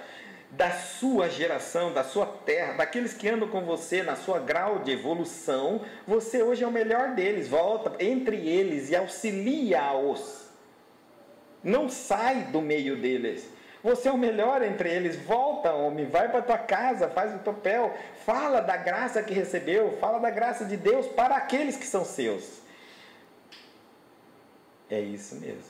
[SPEAKER 1] da sua geração, da sua terra, daqueles que andam com você na sua grau de evolução, você hoje é o melhor deles. Volta entre eles e auxilia-os. Não sai do meio deles. Você é o melhor entre eles. Volta, homem, vai para tua casa, faz o papel, fala da graça que recebeu, fala da graça de Deus para aqueles que são seus. É isso mesmo.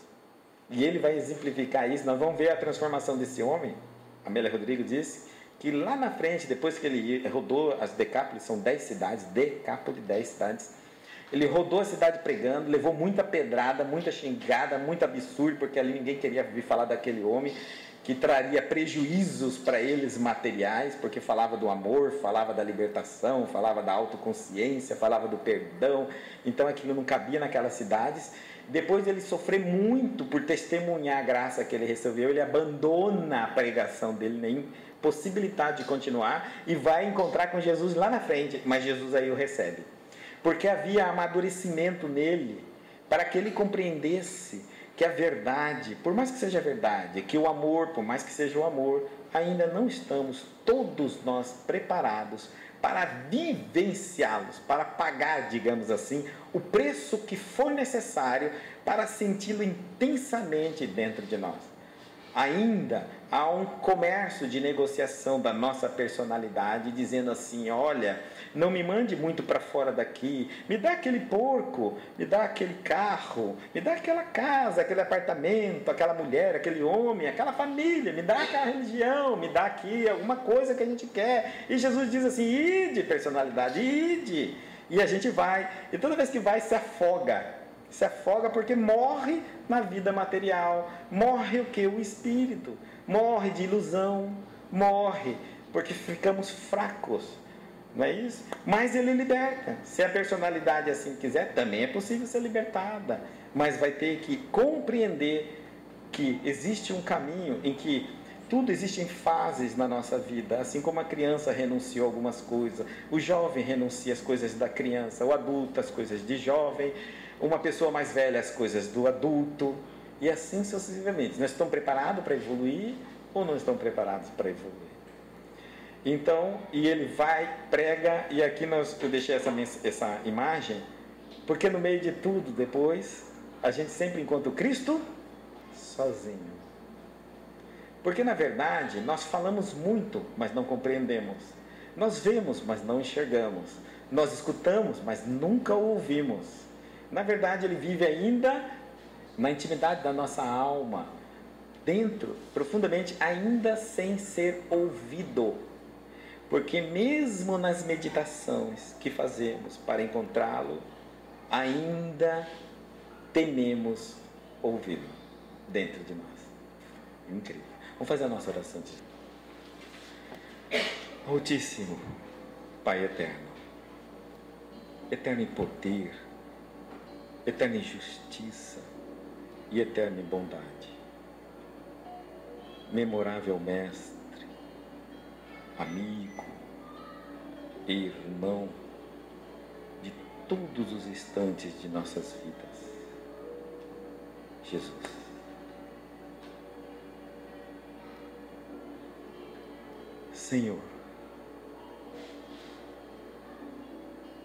[SPEAKER 1] E ele vai exemplificar isso. Nós vamos ver a transformação desse homem. Amélia Rodrigo disse que lá na frente, depois que ele rodou as Decápolis, são 10 cidades, Decápolis, 10 cidades, ele rodou a cidade pregando, levou muita pedrada, muita xingada, muito absurdo, porque ali ninguém queria ouvir falar daquele homem que traria prejuízos para eles materiais, porque falava do amor, falava da libertação, falava da autoconsciência, falava do perdão. Então aquilo não cabia naquelas cidades. Depois de ele sofrer muito por testemunhar a graça que ele recebeu, ele abandona a pregação dele, nem possibilidade de continuar, e vai encontrar com Jesus lá na frente, mas Jesus aí o recebe. Porque havia amadurecimento nele, para que ele compreendesse que a verdade, por mais que seja verdade, que o amor, por mais que seja o amor, ainda não estamos todos nós preparados para vivenciá-los, para pagar, digamos assim, o preço que for necessário para senti-lo intensamente dentro de nós. Ainda há um comércio de negociação da nossa personalidade, dizendo assim, olha, não me mande muito para fora daqui, me dá aquele porco, me dá aquele carro, me dá aquela casa, aquele apartamento, aquela mulher, aquele homem, aquela família, me dá aquela religião, me dá aqui alguma coisa que a gente quer. E Jesus diz assim, ide personalidade, ide. E a gente vai, e toda vez que vai se afoga porque morre na vida material, morre o que? O espírito, morre de ilusão, morre porque ficamos fracos, não é isso? Mas ele liberta, se a personalidade assim quiser, também é possível ser libertada, mas vai ter que compreender que existe um caminho em que tudo existe em fases na nossa vida, assim como a criança renunciou a algumas coisas, o jovem renuncia às coisas da criança, o adulto às coisas de jovem, uma pessoa mais velha às coisas do adulto, e assim sucessivamente. Nós estamos preparados para evoluir ou não estamos preparados para evoluir? Então, e ele vai, prega, e aqui eu deixei essa imagem, porque no meio de tudo, depois, a gente sempre encontra o Cristo sozinho. Porque, na verdade, nós falamos muito, mas não compreendemos. Nós vemos, mas não enxergamos. Nós escutamos, mas nunca ouvimos. Na verdade, ele vive ainda na intimidade da nossa alma, dentro, profundamente, ainda sem ser ouvido. Porque mesmo nas meditações que fazemos para encontrá-lo, ainda tememos ouvi-lo dentro de nós. Incrível. Vamos fazer a nossa oração. Altíssimo Pai eterno, eterno em poder, eterno em justiça e eterno em bondade, memorável Mestre, amigo, irmão de todos os instantes de nossas vidas, Jesus. Senhor,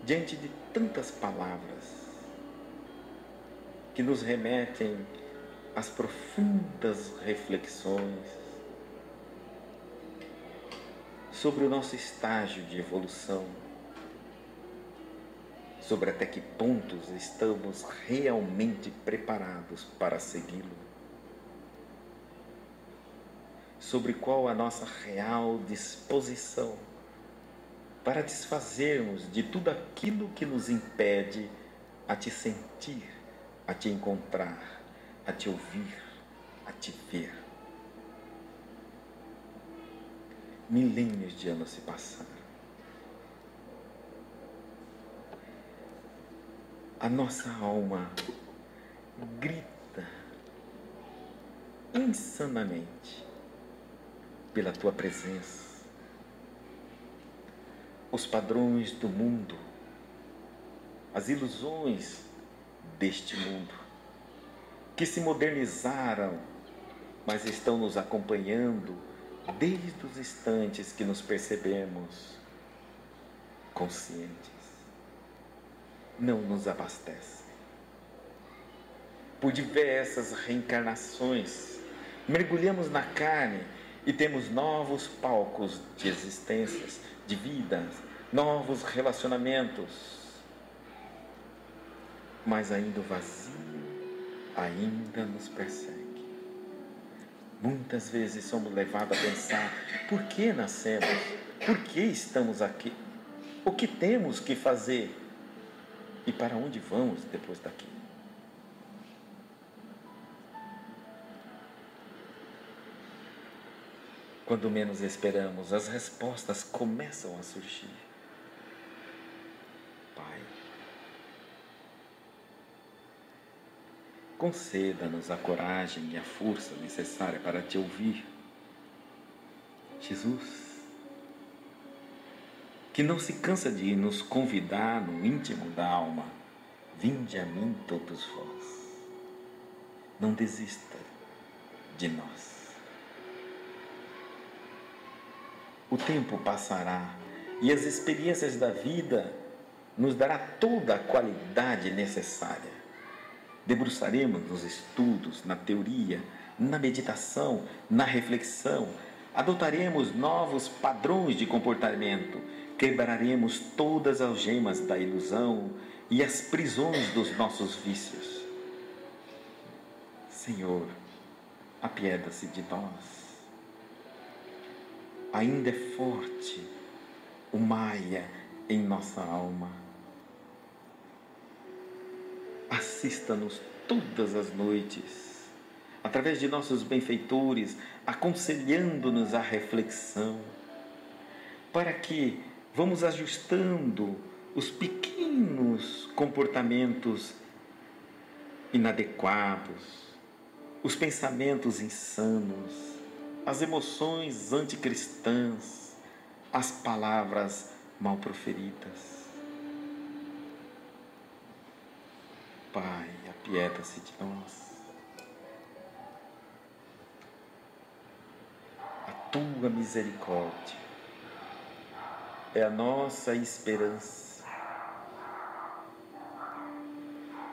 [SPEAKER 1] diante de tantas palavras que nos remetem às profundas reflexões sobre o nosso estágio de evolução, sobre até que pontos estamos realmente preparados para segui-lo, sobre qual a nossa real disposição para desfazermos de tudo aquilo que nos impede a te sentir, a te encontrar, a te ouvir, a te ver. Milênios de anos se passaram. A nossa alma grita insanamente pela tua presença. Os padrões do mundo, as ilusões deste mundo, que se modernizaram, mas estão nos acompanhando desde os instantes que nos percebemos conscientes, não nos abastecem. Por diversas reencarnações, mergulhamos na carne e temos novos palcos de existências, de vidas, novos relacionamentos. Mas ainda o vazio ainda nos persegue. Muitas vezes somos levados a pensar: por que nascemos? Por que estamos aqui? O que temos que fazer? E para onde vamos depois daqui? Quando menos esperamos, as respostas começam a surgir. Pai, conceda-nos a coragem e a força necessária para te ouvir. Jesus, que não se cansa de nos convidar no íntimo da alma: vinde a mim todos vós. Não desista de nós. O tempo passará e as experiências da vida nos dará toda a qualidade necessária. Debruçaremos nos estudos, na teoria, na meditação, na reflexão. Adotaremos novos padrões de comportamento. Quebraremos todas as algemas da ilusão e as prisões dos nossos vícios. Senhor, apieda-se de nós. Ainda é forte o Maia em nossa alma. Assista-nos todas as noites, através de nossos benfeitores, aconselhando-nos à reflexão, para que vamos ajustando os pequenos comportamentos inadequados, os pensamentos insanos, as emoções anticristãs, as palavras mal proferidas. Pai, apieda-se de nós. A tua misericórdia é a nossa esperança.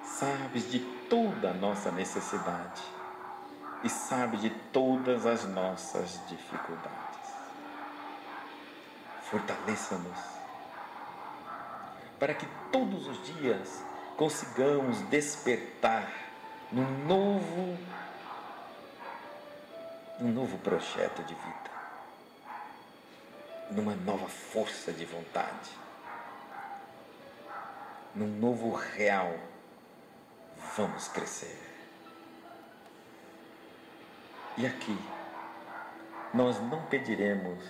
[SPEAKER 1] Sabes de toda a nossa necessidade e sabe de todas as nossas dificuldades. Fortaleça-nos para que todos os dias consigamos despertar num novo projeto de vida, numa nova força de vontade, num novo real. Vamos crescer. E aqui nós não pediremos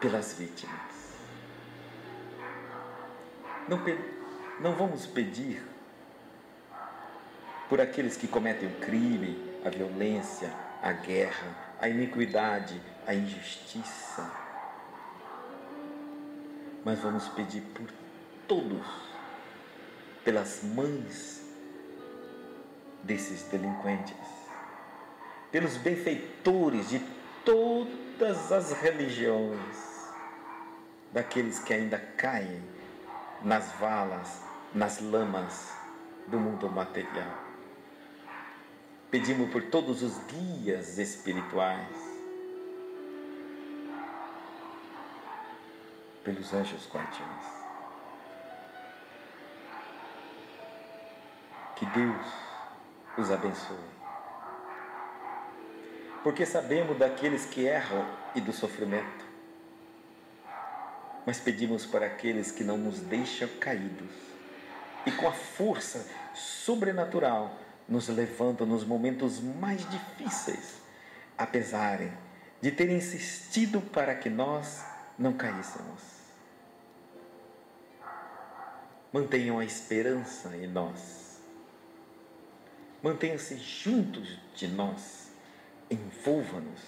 [SPEAKER 1] pelas vítimas. Não vamos pedir por aqueles que cometem o crime, a violência, a guerra, a iniquidade, a injustiça. Mas vamos pedir por todos, pelas mães desses delinquentes, pelos benfeitores de todas as religiões, daqueles que ainda caem nas valas, nas lamas do mundo material. Pedimos por todos os guias espirituais, pelos anjos guardiões. Que Deus os abençoe. Porque sabemos daqueles que erram e do sofrimento. mas pedimos para aqueles que não nos deixam caídos e com a força sobrenatural nos levantam nos momentos mais difíceis, apesar de terem insistido para que nós não caíssemos. Mantenham a esperança em nós. Mantenham-se juntos de nós. Envolva-nos.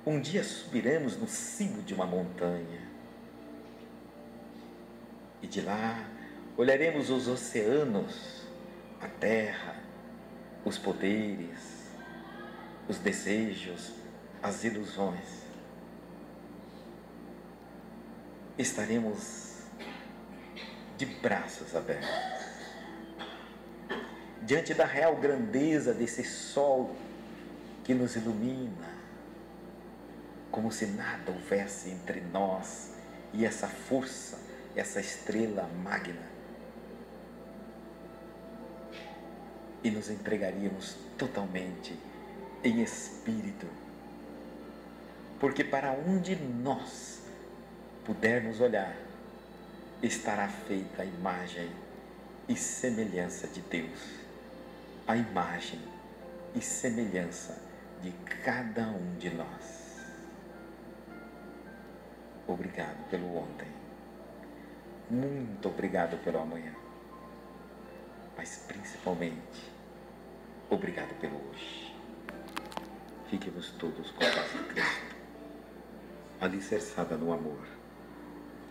[SPEAKER 1] Um dia subiremos no cimo de uma montanha e de lá olharemos os oceanos, a terra, os poderes, os desejos, as ilusões. Estaremos de braços abertos diante da real grandeza desse sol que nos ilumina, como se nada houvesse entre nós e essa força, essa estrela magna. E nos entregaríamos totalmente em espírito, porque para onde nós pudermos olhar, estará feita a imagem e semelhança de Deus, a imagem e semelhança de cada um de nós. Obrigado pelo ontem, muito obrigado pelo amanhã, mas principalmente obrigado pelo hoje. Fiquemos todos com a paz de Cristo, alicerçada no amor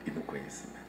[SPEAKER 1] e no conhecimento.